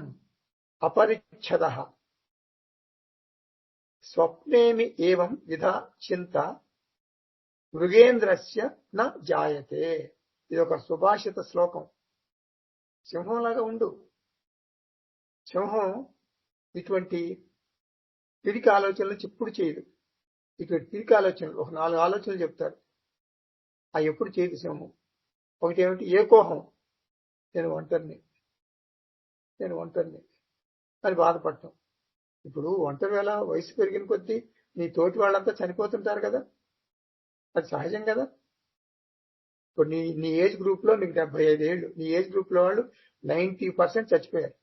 అపరిచ్ఛద స్వప్నేమి ఏవం విధా చింత మృగేంద్రస్య న జాయతే. ఇది ఒక సుభాషిత శ్లోకం. సింహంలాగా ఉండు. సింహం ఇటువంటి పిరికి ఆలోచనలు ఎప్పుడు చేయదు. ఇటువంటి పిరికి ఆలోచనలు ఒక 4 ఆలోచనలు చెప్తారు, అవి ఎప్పుడు చేయదు సింహం. ఒకటి ఏమిటి? ఏకోహం, నేను ఒంటరిని అని బాధపడటం. ఇప్పుడు ఒంటరి వేళ వయసు పెరిగిన కొద్దీ నీ తోటి వాళ్ళంతా చనిపోతుంటారు కదా, అది సహజం కదా. ఇప్పుడు నీ ఏజ్ గ్రూప్ లో నీకు 75 ఏళ్ళు, నీ ఏజ్ గ్రూప్ లో వాళ్ళు 90% చచ్చిపోయారు,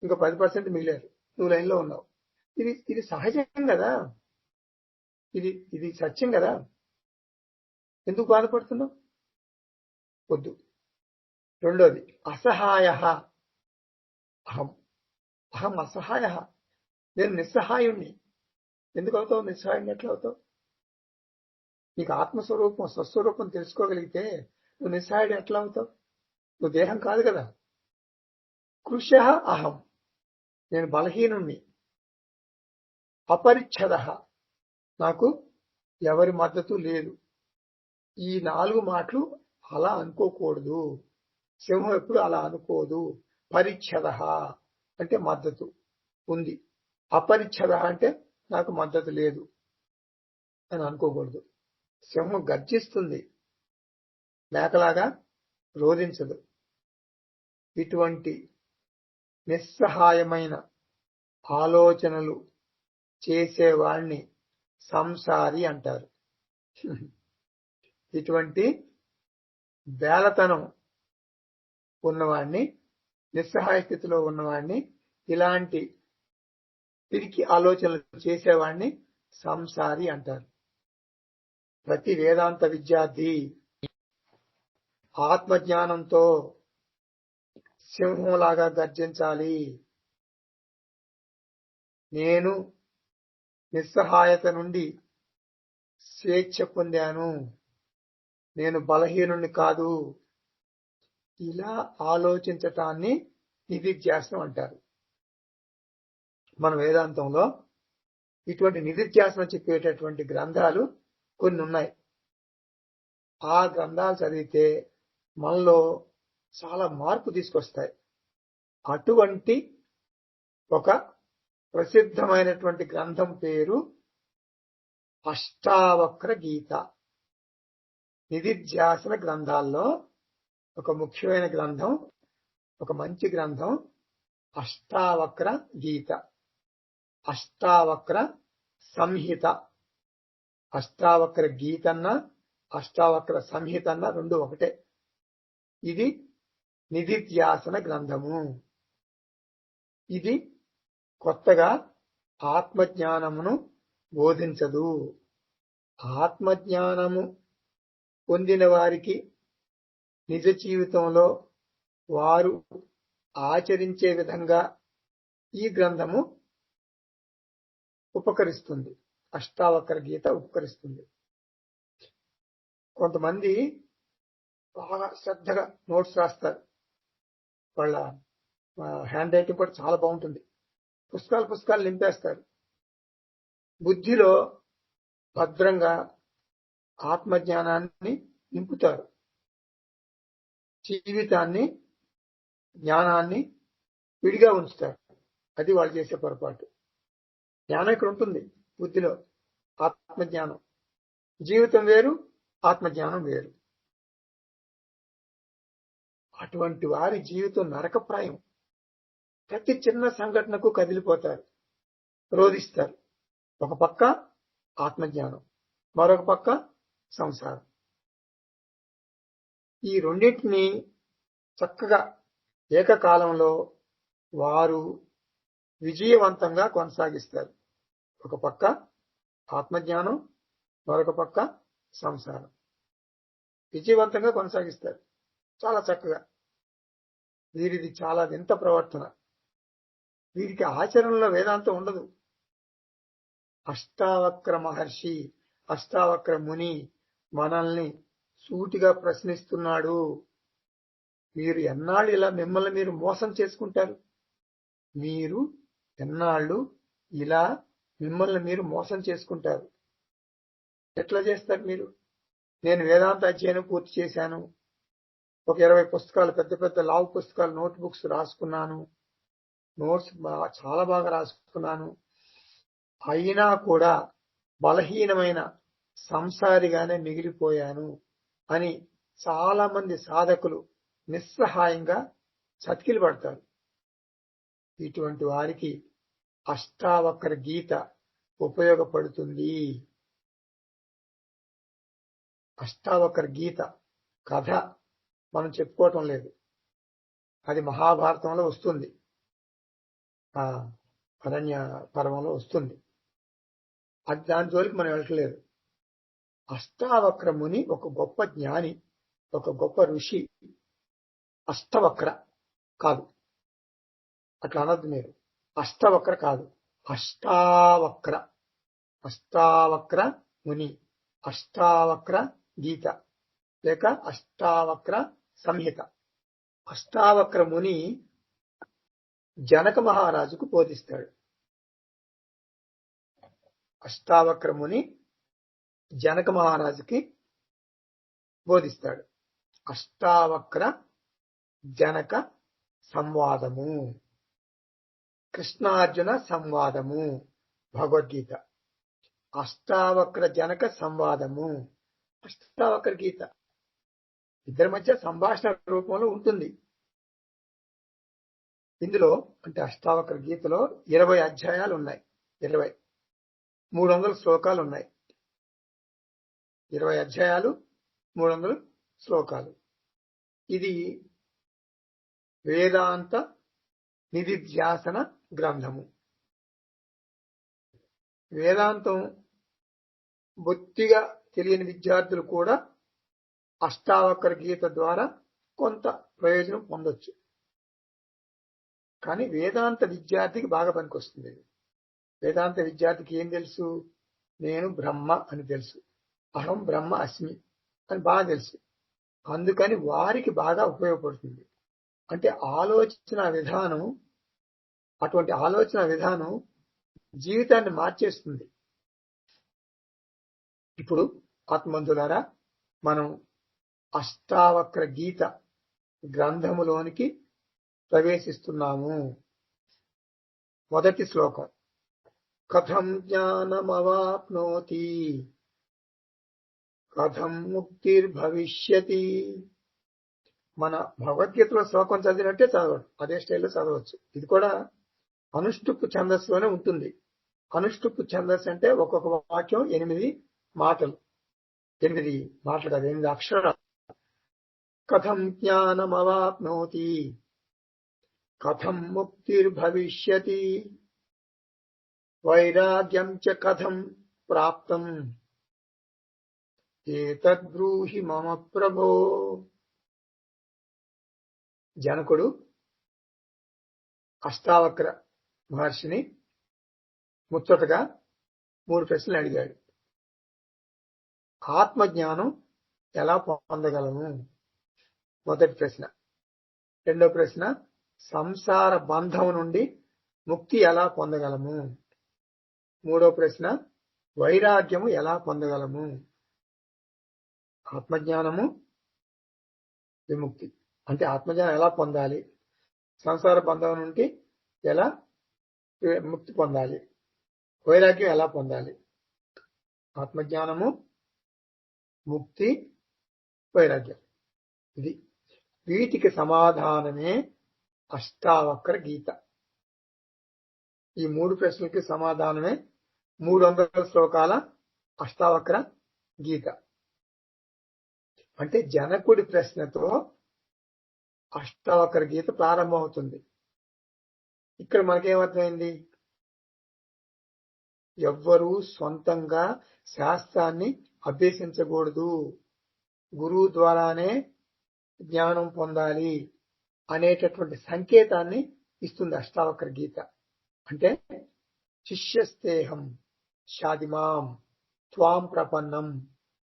ఇంకా 10% మిగిలారు, నువ్వు లైన్ లో ఉన్నావు. ఇది సహజం కదా, ఇది సత్యం కదా. ఎందుకు బాధపడుతున్నావు? వద్దు. రెండోది అసహాయ. అహం అసహాయ, నేను నిస్సహాయుణ్ణి. ఎందుకు అవుతావు నిస్సహాయుణ్ణి? ఎట్లా అవుతావు? నీకు ఆత్మస్వరూపం స్వస్వరూపం తెలుసుకోగలిగితే నువ్వు నిస్సహాయుడు ఎట్లా అవుతావు? నువ్వు దేహం కాదు కదా. కృశ అహం, నేను బలహీనుణ్ణి. అపరిచ్ఛద, నాకు ఎవరి మద్దతు లేదు. ఈ 4 మాటలు అలా అనుకోకూడదు. సింహం ఎప్పుడు అలా అనుకోదు. పరిచ్ఛద అంటే మద్దతు ఉంది, అపరిచ్ఛద అంటే నాకు మద్దతు లేదు అని అనుకోకూడదు. సింహం గర్జిస్తుంది, మేకలాగా రోధించదు. ఇటువంటి నిస్సహాయమైన ఆలోచనలు చేసేవాణ్ణి సంసారి అంటారు. ఇటువంటి బేలతనం ఉన్నవాణ్ణి, నిస్సహాయ స్థితిలో ఉన్నవాణ్ణి, ఇలాంటి పిరికి ఆలోచనలు చేసేవాణ్ణి సంసారి అంటారు. ప్రతి వేదాంత విద్యార్థి ఆత్మజ్ఞానంతో సింహంలాగా గర్జించాలి. నేను నిస్సహాయత నుండి స్వేచ్ఛ పొందాను, నేను బలహీనుణ్ణి కాదు. ఇలా ఆలోచించటాన్ని నిధిధ్యాసనం అంటారు. మన వేదాంతంలో ఇటువంటి నిధిధ్యాసనం చెప్పేటటువంటి గ్రంథాలు కొన్ని ఉన్నాయి. ఆ గ్రంథాలు చదివితే మనలో చాలా మార్పు తీసుకొస్తాయి. అటువంటి ఒక ప్రసిద్ధమైనటువంటి గ్రంథం పేరు అష్టావక్ర గీత. నిధిధ్యాసన గ్రంథాల్లో ఒక ముఖ్యమైన గ్రంథం, ఒక మంచి గ్రంథం అష్టావక్ర గీత, అష్టావక్ర సంహిత. అష్టావక్ర గీతన్న అష్టావక్ర సంహితన్న రెండు ఒకటే. ఇది నిధిధ్యాసన గ్రంథము. ఇది కొత్తగా ఆత్మజ్ఞానమును బోధించదు. ఆత్మజ్ఞానము పొందిన వారికి నిజ జీవితంలో వారు ఆచరించే విధంగా ఈ గ్రంథము ఉపకరిస్తుంది. అష్టావక్ర గీత ఉపకరిస్తుంది. కొంతమంది బాగా శ్రద్ధగా నోట్స్ రాస్తారు, వాళ్ళ హ్యాండ్ రైటింగ్ కూడా చాలా బాగుంటుంది, పుస్తకాలు నింపేస్తారు. బుద్ధిలో భద్రంగా ఆత్మజ్ఞానాన్ని నింపుతారు, జీవితాన్ని జ్ఞానాన్ని విడిగా ఉంచుతారు. అది వాళ్ళు చేసే పొరపాటు. జ్ఞానం ఇక్కడ ఉంటుంది బుద్ధిలో, ఆత్మజ్ఞానం. జీవితం వేరు, ఆత్మజ్ఞానం వేరు. అటువంటి వారి జీవితం నరకప్రాయం. ప్రతి చిన్న సంఘటనకు కదిలిపోతారు, రోధిస్తారు. ఒక పక్క ఆత్మజ్ఞానం, మరొక పక్క సంసారం. ఈ రెండింటినీ చక్కగా ఏకకాలంలో వారు విజయవంతంగా కొనసాగిస్తారు. ఒక పక్క ఆత్మజ్ఞానం, మరొక పక్క సంసారం. విజయవంతంగా కొనసాగిస్తారు చాలా చక్కగా. వీరిది చాలా వింత ప్రవర్తన. వీరికి ఆచరణలో వేదాంతం ఉండదు. అష్టావక్ర మహర్షి, అష్టావక్ర ముని మనల్ని సూటిగా ప్రశ్నిస్తున్నాడు. మీరు ఎన్నాళ్ళు ఇలా మిమ్మల్ని మీరు మోసం చేసుకుంటారు? మీరు ఎన్నాళ్ళు ఇలా మిమ్మల్ని మీరు మోసం చేసుకుంటారు? ఎట్లా చేస్తారు మీరు? నేను వేదాంత అధ్యయనం పూర్తి చేశాను, ఒక 20 పుస్తకాలు, పెద్ద పెద్ద లావు పుస్తకాలు, నోట్ బుక్స్ రాసుకున్నాను, నోట్స్ చాలా బాగా రాసుకున్నాను, అయినా కూడా బలహీనమైన సంసారిగానే మిగిలిపోయాను అని చాలా మంది సాధకులు నిస్సహాయంగా చతికిలు పడతారు. ఇటువంటి వారికి అష్టావక్ర గీత ఉపయోగపడుతుంది. అష్టావక్ర గీత కథ మనం చెప్పుకోవటం లేదు. అది మహాభారతంలో వస్తుంది, ఆ అరణ్య పర్వంలో వస్తుంది. అది దాని జోలికి మనం వెళ్ళట్లేదు. అష్టావక్ర ముని ఒక గొప్ప జ్ఞాని, ఒక గొప్ప ఋషి. అష్టవక్ర కాదు, అట్లా అనద్దు మీరు. అష్టవక్ర కాదు, అష్టావక్ర. అష్టావక్ర ముని, అష్టావక్ర గీత లేక అష్టావక్ర సంహిత. అష్టావక్ర ముని జనక మహారాజుకు బోధిస్తాడు. అష్టావక్ర ముని జనక మహారాజుకి బోధిస్తాడు. అష్టావక్ర జనక సంవాదము, కృష్ణార్జున సంవాదము భగవద్గీత. అష్టావక్ర జనక సంవాదము, అష్టావక్ర గీత. ఇద్దరి మధ్య సంభాషణ రూపంలో ఉంటుంది. ఇందులో అంటే అష్టావక్ర గీతలో 20 అధ్యాయాలు ఉన్నాయి. 300 శ్లోకాలు ఉన్నాయి. 20 అధ్యాయాలు, 300 శ్లోకాలు. ఇది వేదాంత నిధిధ్యాసన గ్రంథము. వేదాంతం బొత్తిగా తెలియని విద్యార్థులు కూడా అష్టావక్ర గీత ద్వారా కొంత ప్రయోజనం పొందొచ్చు. కానీ వేదాంత విద్యార్థికి బాగా పనికొస్తుంది. వేదాంత విద్యార్థికి ఏం తెలుసు? నేను బ్రహ్మ అని తెలుసు, అహం బ్రహ్మ అస్మి అని బాగా తెలుసు. అందుకని వారికి బాగా ఉపయోగపడుతుంది. అంటే ఆలోచన విధానం, అటువంటి ఆలోచన విధానం జీవితాన్ని మార్చేస్తుంది. ఇప్పుడు ఆత్మబంధులారా, మనం అష్టావక్ర గీత గ్రంథములోనికి ప్రవేశిస్తున్నాము. మొదటి శ్లోకం. కథం జ్ఞానమవాప్నోతి కథం ముక్తిర్భవిష్యతి. మన భగవద్గీతలో శ్లోకం చదివినట్టే చదవడం, అదే స్టైల్లో చదవచ్చు. ఇది కూడా అనుష్టుప్ ఛందస్సులోనే ఉంటుంది. అనుష్టుప్ ఛందస్సు అంటే ఒక్కొక్క వాక్యం 8 మాటలు. 8 మాటలు కాదు, 8 అక్షరాలు. కథం జ్ఞానమవాప్నోతి కథం ముక్తిర్భవిష్యతి వైరాగ్యం చ కథం ప్రాప్తం ఏతద్బ్రూహి మమ ప్రభో. జనకుడు అష్టావక్ర మహర్షిని ముచ్చటగా 3 ప్రశ్నలు అడిగాడు. ఆత్మజ్ఞానం ఎలా పొందగలము? మొదటి ప్రశ్న. రెండో ప్రశ్న, సంసార బంధం నుండి ముక్తి ఎలా పొందగలము? మూడో ప్రశ్న, వైరాగ్యము ఎలా పొందగలము? ఆత్మజ్ఞానము, విముక్తి. అంటే ఆత్మజ్ఞానం ఎలా పొందాలి, సంసార బంధం నుండి ఎలా ముక్తి పొందాలి, వైరాగ్యం ఎలా పొందాలి? ఆత్మజ్ఞానము, ముక్తి, వైరాగ్యం. ఇది వీటికి సమాధానమే అష్టావక్ర గీత. ఈ 3 ప్రశ్నలకి సమాధానమే 300 శ్లోకాల అష్టావక్ర గీత. అంటే జనకుడి ప్రశ్నతో అష్టావక్ర గీత ప్రారంభమవుతుంది. ఇక్కడ మనకేమర్థమైంది? ఎవ్వరూ సొంతంగా శాస్త్రాన్ని అభ్యసించకూడదు, గురువు ద్వారానే జ్ఞానం పొందాలి అనేటటువంటి సంకేతాన్ని ఇస్తుంది అష్టావక్ర గీత. అంటే శిష్యస్తేహం షాదిమాం త్వాం ప్రపన్నం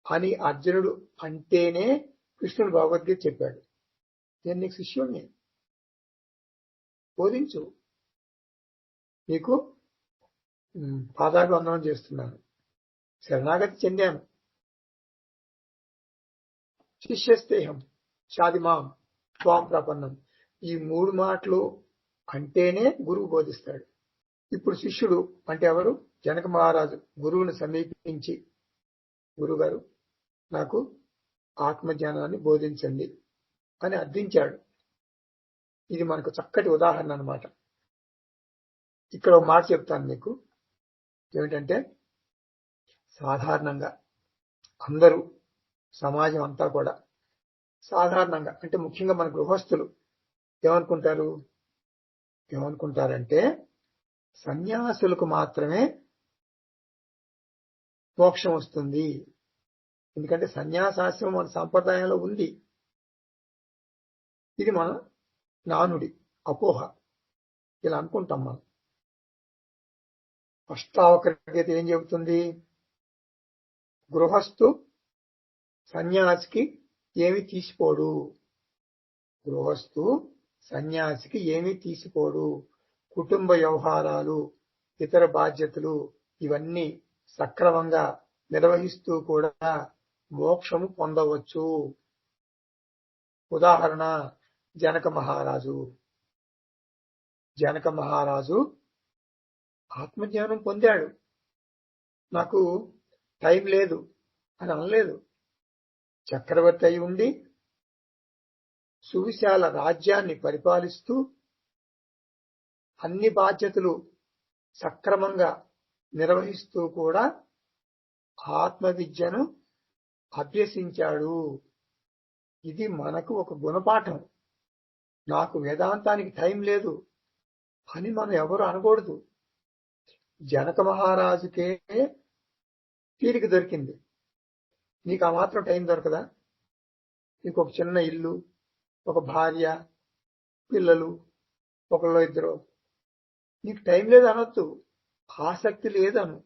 అని అర్జునుడు అంటేనే కృష్ణుడు భగవద్గీత చెప్పాడు. నేను నీకు శిష్యుణ్ణి, బోధించు, నీకు పాదాభివందనం చేస్తున్నాను, శరణాగతి చెందాను. శిష్యస్తేహం షాదిమాం త్వాం ప్రపన్నం, ఈ 3 మాటలు అంటేనే గురువు బోధిస్తాడు. ఇప్పుడు శిష్యుడు అంటే ఎవరు? జనక మహారాజు గురువుని సమీపించి, గురుగారు నాకు ఆత్మజ్ఞానాన్ని బోధించండి అని అర్థించాడు. ఇది మనకు చక్కటి ఉదాహరణ అన్నమాట. ఇక్కడ ఒక మాట చెప్తాను మీకు. ఏమిటంటే, సాధారణంగా అందరూ, సమాజం అంతా కూడా సాధారణంగా అంటే ముఖ్యంగా మన గృహస్థులు ఏమనుకుంటారంటే సన్యాసులకు మాత్రమే మోక్షం వస్తుంది. ఎందుకంటే సన్యాసాశ్రమం మన సంప్రదాయంలో ఉంది. ఇది మన నానుడి, అపోహ. ఇలా అనుకుంటాం మనం. అష్టావకర గీత ఏం చెబుతుంది? గృహస్థు సన్యాసికి ఏమి తీసిపోడు. గృహస్థు సన్యాసికి ఏమీ తీసిపోడు. కుటుంబ వ్యవహారాలు, ఇతర బాధ్యతలు ఇవన్నీ సక్రమంగా నిర్వహిస్తూ కూడా మోక్షము పొందవచ్చు. ఉదాహరణ జనక మహారాజు ఆత్మజ్ఞానం పొందాడు. నాకు టైం లేదు అని అనలేదు. చక్రవర్తి అయి ఉండి సువిశాల రాజ్యాన్ని పరిపాలిస్తూ అన్ని బాధ్యతలు సక్రమంగా నిర్వహిస్తూ కూడా ఆత్మవిద్యను అభ్యసించాడు. ఇది మనకు ఒక గుణపాఠం. నాకు వేదాంతానికి టైం లేదు అని మనం ఎవరు అనకూడదు. జనక మహారాజుకే తీరిక దొరికింది. నీకు ఆ మాత్రం టైం దొరకదా? నీకు ఒక చిన్న ఇల్లు, ఒక భార్య, పిల్లలు, ఒకళ్ళో ఇద్దరు, నీకు టైం లేదు అనొద్దు. ఆసక్తి లేదను.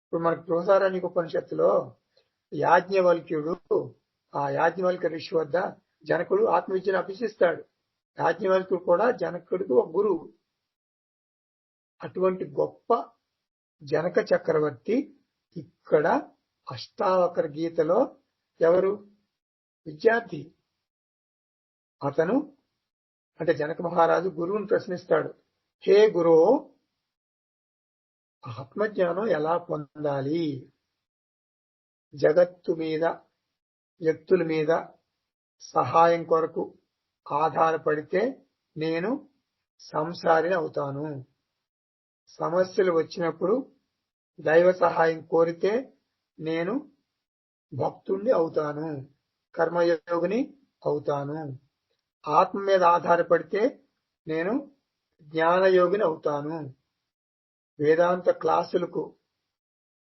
ఇప్పుడు మనకు బృహదారణ్యక ఉపనిషత్తులో యాజ్ఞవల్క్యుడు, ఆ యాజ్ఞవల్క్య ఋషి వద్ద జనకుడు ఆత్మవిద్యను అభ్యసిస్తాడు. యాజ్ఞవల్క్యుడు కూడా జనకుడికి ఒక గురువు. అటువంటి గొప్ప జనక చక్రవర్తి ఇక్కడ అష్టావకర గీతలో ఎవరు? విద్యార్థి. అతను అంటే జనక మహారాజు గురువుని ప్రశ్నిస్తాడు. హే గురో, ఆత్మజ్ఞానం ఎలా పొందాలి? జగత్తు మీద, వ్యక్తుల మీద సహాయం కొరకు ఆధారపడితే నేను సంసారిని అవుతాను. సమస్యలు వచ్చినప్పుడు దైవ సహాయం కోరితే నేను భక్తుణ్ణి అవుతాను, కర్మయోగిని అవుతాను. ఆత్మ మీద ఆధారపడితే నేను జ్ఞానయోగిని అవుతాను. వేదాంత క్లాసులకు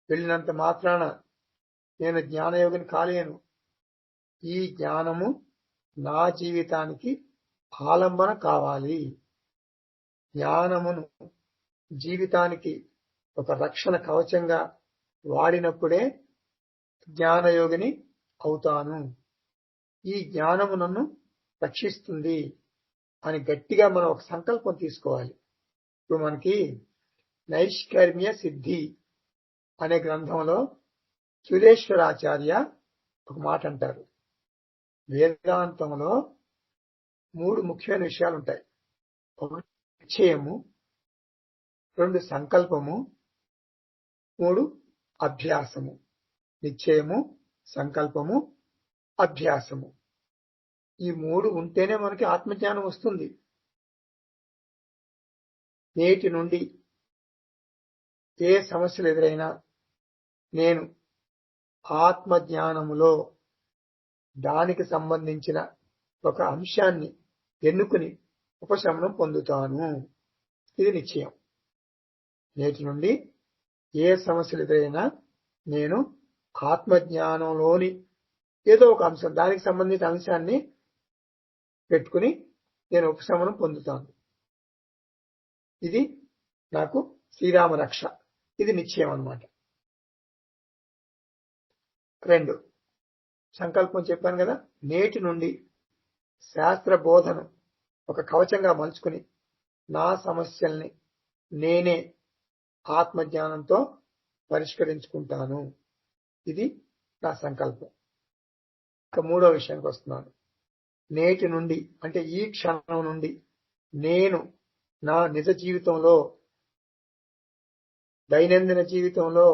వెళ్ళినంత మాత్రాన నేను జ్ఞానయోగిని కాలేను. ఈ జ్ఞానము నా జీవితానికి ఆలంబన కావాలి. జ్ఞానమును జీవితానికి ఒక రక్షణ కవచంగా వాడినప్పుడే జ్ఞానయోగిని అవుతాను. ఈ జ్ఞానము నన్ను రక్షిస్తుంది అని గట్టిగా మనం ఒక సంకల్పం తీసుకోవాలి. ఇప్పుడు మనకి నైష్కర్మ్య సిద్ధి అనే గ్రంథంలో సురేశ్వరాచార్య ఒక మాట అంటారు. వేదాంతంలో 3 ముఖ్యమైన విషయాలు ఉంటాయి. 1 నిశ్చయము, 2 సంకల్పము, 3 అభ్యాసము. నిశ్చయము, సంకల్పము, అభ్యాసము. ఈ 3 ఉంటేనే మనకి ఆత్మజ్ఞానం వస్తుంది. నేటి నుండి ఏ సమస్యలు ఎదురైనా నేను ఆత్మజ్ఞానములో దానికి సంబంధించిన ఒక అంశాన్ని ఎన్నుకుని ఉపశమనం పొందుతాను. ఇది నిశ్చయం. నేటి నుండి ఏ సమస్యలు ఎదురైనా నేను ఆత్మజ్ఞానంలోని ఏదో ఒక అంశం, దానికి సంబంధించిన అంశాన్ని పెట్టుకుని నేను ఉపశమనం పొందుతాను. ఇది నాకు శ్రీరామ రక్ష. ఇది నిశ్చయం అన్నమాట. 2 సంకల్పం చెప్పాను కదా. నేటి నుండి శాస్త్ర బోధను ఒక కవచంగా మలుచుకుని నా సమస్యల్ని నేనే ఆత్మజ్ఞానంతో పరిష్కరించుకుంటాను. ఇది నా సంకల్పం. ఇక 3వ విషయానికి వస్తున్నాను. నేటి నుండి అంటే ఈ క్షణం నుండి నేను నా నిజ జీవితంలో, దైనందిన జీవితంలో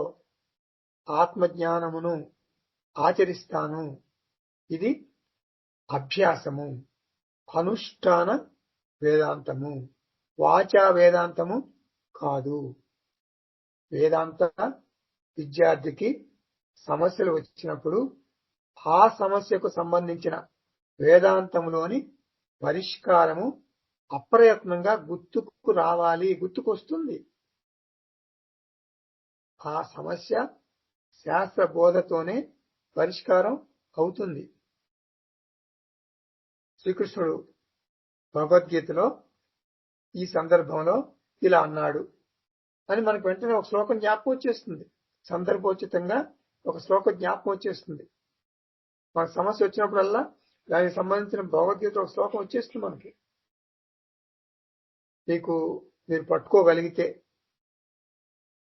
ఆత్మజ్ఞానమును ఆచరిస్తాను. ఇది అభ్యాసము, అనుష్ఠాన వేదాంతము, వాచా వేదాంతము కాదు. వేదాంత విద్యార్థికి సమస్యలు వచ్చినప్పుడు ఆ సమస్యకు సంబంధించిన వేదాంతంలోని పరిష్కారము అప్రయత్నంగా గుర్తుకు రావాలి, గుర్తుకొస్తుంది. ఆ సమస్య శాస్త్ర బోధతోనే పరిష్కారం అవుతుంది. శ్రీకృష్ణుడు భగవద్గీతలో ఈ సందర్భంలో ఇలా అన్నాడు అని మనకు వెంటనే ఒక శ్లోకం జ్ఞాపకం వచ్చేస్తుంది. సందర్భోచితంగా ఒక శ్లోకం జ్ఞాపకం వచ్చేస్తుంది. మనకు సమస్య వచ్చినప్పుడల్లా దానికి సంబంధించిన భగవద్గీత ఒక శ్లోకం వచ్చేస్తుంది మనకి. మీరు పట్టుకోగలిగితే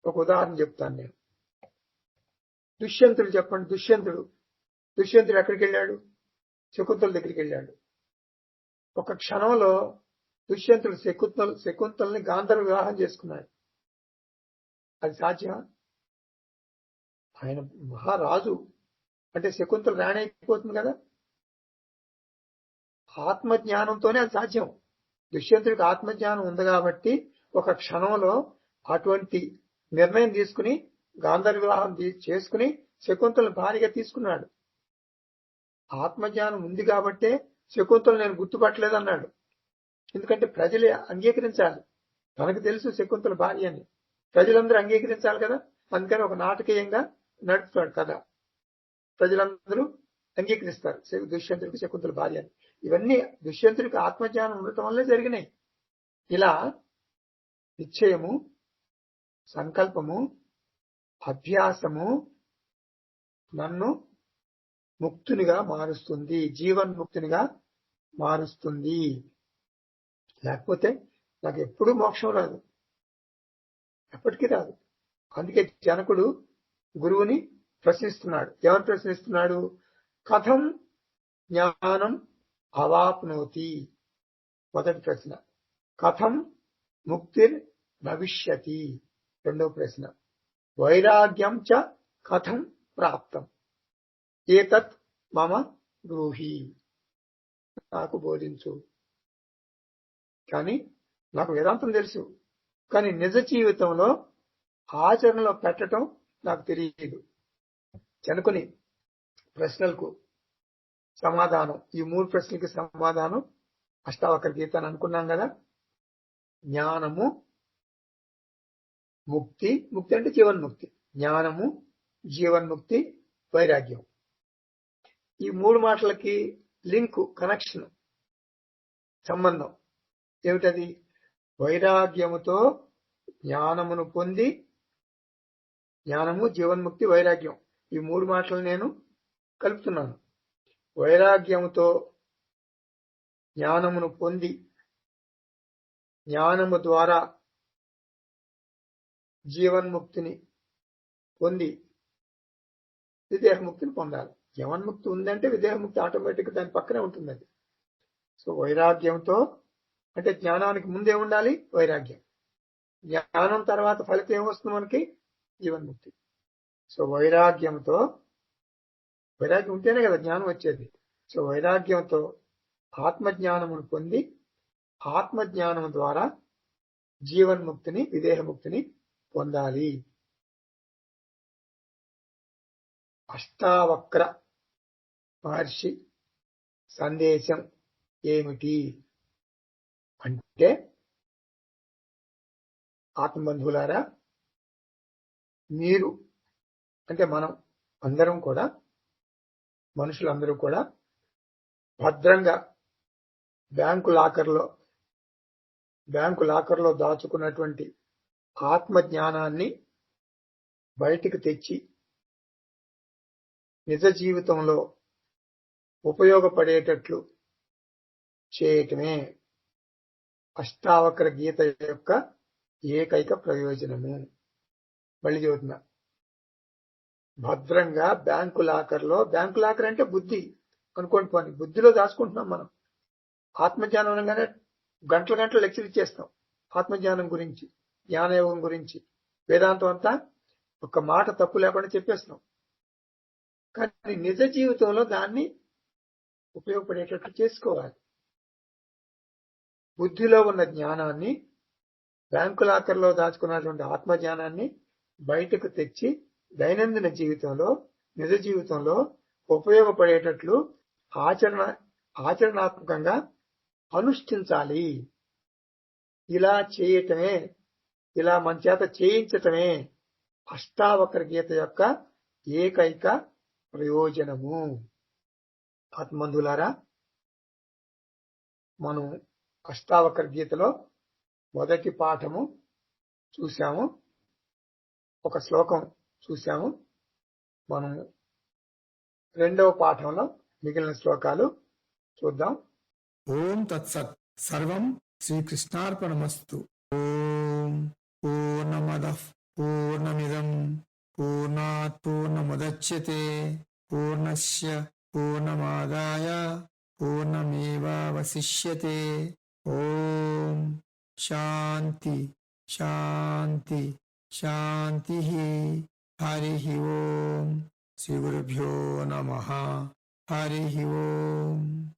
ఒక ఉదాహరణ చెప్తాను నేను. దుష్యంతుడు చెప్పండి. దుష్యంతుడు ఎక్కడికి వెళ్ళాడు? శకుంతల దగ్గరికి వెళ్ళాడు. ఒక క్షణంలో దుష్యంతుడు శకుంతల్ని గాంధర్వ వివాహం చేసుకున్నాడు. అది సాధ్యమా? ఆయన మహారాజు అంటే శకుంతల రాణి అయిపోతుంది కదా. ఆత్మజ్ఞానంతోనే అది సాధ్యం. దుష్యంతుడికి ఆత్మజ్ఞానం ఉంది కాబట్టి ఒక క్షణంలో అటువంటి నిర్ణయం తీసుకుని గాంధర్వ వివాహం చేసుకుని శకుంతలను భార్యగా తీసుకున్నాడు. ఆత్మజ్ఞానం ఉంది కాబట్టే శకుంతలు నేను గుర్తుపట్టలేదన్నాడు. ఎందుకంటే ప్రజలే అంగీకరించాలి. తనకు తెలుసు శకుంతల భార్య అని, ప్రజలందరూ అంగీకరించాలి కదా. అందుకని ఒక నాటకీయంగా నడుపుతాడు కదా. ప్రజలందరూ అంగీకరిస్తారు దుష్యంతుడికి శకుంతల భార్య అని. ఇవన్నీ దుష్యంతుడికి ఆత్మజ్ఞానం ఉండటం వల్లే జరిగినాయి. ఇలా నిశ్చయము, సంకల్పము, అభ్యాసము నన్ను ముక్తునిగా మారుస్తుంది, జీవన్ముక్తునిగా మారుస్తుంది. లేకపోతే నాకు ఎప్పుడూ మోక్షం రాదు, ఎప్పటికీ రాదు. అందుకే జనకుడు గురువుని ప్రశ్నిస్తున్నాడు. ఏమని ప్రశ్నిస్తున్నాడు? కథం జ్ఞానం అవాప్నోతి. మొదటి ప్రశ్న. కథం ముక్తిర్ భవిష్యతి. రెండో ప్రశ్న. వైరాగ్యం చ కథం ప్రాప్తం. ఏతత్ మమ బ్రూహి. నాకు బోధించు. కానీ నాకు వేదాంతం తెలుసు, కానీ నిజ జీవితంలో ఆచరణలో పెట్టడం నాకు తెలియదు. జనకుని ప్రశ్నలకు సమాధానం, ఈ 3 ప్రశ్నలకి సమాధానం అష్టావక్ర గీత అని అనుకున్నాం కదా. జ్ఞానము, ముక్తి. ముక్తి అంటే జీవన్ముక్తి. జ్ఞానము, జీవన్ముక్తి, వైరాగ్యం. ఈ 3 మాటలకి లింకు, కనెక్షన్, సంబంధం ఏమిటది? వైరాగ్యముతో జ్ఞానమును పొంది, జ్ఞానము, జీవన్ముక్తి, వైరాగ్యం, ఈ 3 మాటలు నేను కలుపుతున్నాను. వైరాగ్యముతో జ్ఞానమును పొంది, జ్ఞానము ద్వారా జీవన్ముక్తిని పొంది విదేహముక్తిని పొందాలి. జీవన్ముక్తి ఉందంటే విదేహముక్తి ఆటోమేటిక్ దాని పక్కనే ఉంటుంది. అది సో వైరాగ్యంతో అంటే జ్ఞానానికి ముందే ఉండాలి వైరాగ్యం. జ్ఞానం తర్వాత ఫలితం ఏమొస్తుంది మనకి? జీవన్ముక్తి. సో వైరాగ్యంతో, వైరాగ్యం ఉంటేనే కదా జ్ఞానం వచ్చేది. సో వైరాగ్యంతో ఆత్మజ్ఞానమును పొంది, ఆత్మజ్ఞానం ద్వారా జీవన్ముక్తిని, విదేహముక్తిని పొందాలి. అష్టావక్ర మహర్షి సందేశం ఏమిటి అంటే, ఆత్మబంధువులారా, మీరు అంటే మనం అందరం కూడా, మనుషులందరూ కూడా భద్రంగా బ్యాంకు లాకర్లో దాచుకున్నటువంటి ఆత్మజ్ఞానాన్ని బయటికి తెచ్చి నిజ జీవితంలో ఉపయోగపడేటట్లు చేయటమే అష్టావక్ర గీత యొక్క ఏకైక ప్రయోజనము. మళ్ళీ చెబుతున్నా, భద్రంగా బ్యాంకు లాకర్ అంటే బుద్ధి అనుకోండి. పోనీ బుద్ధిలో దాచుకుంటున్నాం మనం. ఆత్మజ్ఞానం అనగానే గంటల లెక్చర్ ఇచ్చేస్తాం ఆత్మజ్ఞానం గురించి, జ్ఞానయోగం గురించి, వేదాంతం అంతా ఒక మాట తప్పు లేకుండా చెప్పేస్తాం. కానీ నిజ జీవితంలో దాన్ని ఉపయోగపడేటట్లు చేసుకోవాలి. బుద్ధిలో ఉన్న జ్ఞానాన్ని, బ్యాంకు లాకర్లో దాచుకున్నటువంటి ఆత్మజ్ఞానాన్ని బయటకు తెచ్చి దైనందిన జీవితంలో, నిజ జీవితంలో ఉపయోగపడేటట్లు ఆచరణ ఆచరణాత్మకంగా అనుష్ఠించాలి. ఇలా చేయటమే, ఇలా మన చేత చేయించటమే అష్టావక్ర గీత యొక్క ఏకైక ప్రయోజనము. ఆత్మందులారా, మనం అష్టావక్ర గీతలో మొదటి పాఠము చూశాము, ఒక శ్లోకం చూశాము. మనం రెండవ పాఠంలో మిగిలిన శ్లోకాలు చూద్దాం. ఓం తత్సత్. సర్వం శ్రీకృష్ణార్పణమస్తు. ఓం పూర్ణమదః పూర్ణమిదం పూర్ణాత్ పూర్ణముదచ్యతే పూర్ణస్య పూర్ణమాదాయ పూర్ణమేవావశిష్యతే. ఓం శాంతి శాంతి శాంతి. హరి ఓం. శ్రీ గురుభ్యో నమః. హరి ఓం.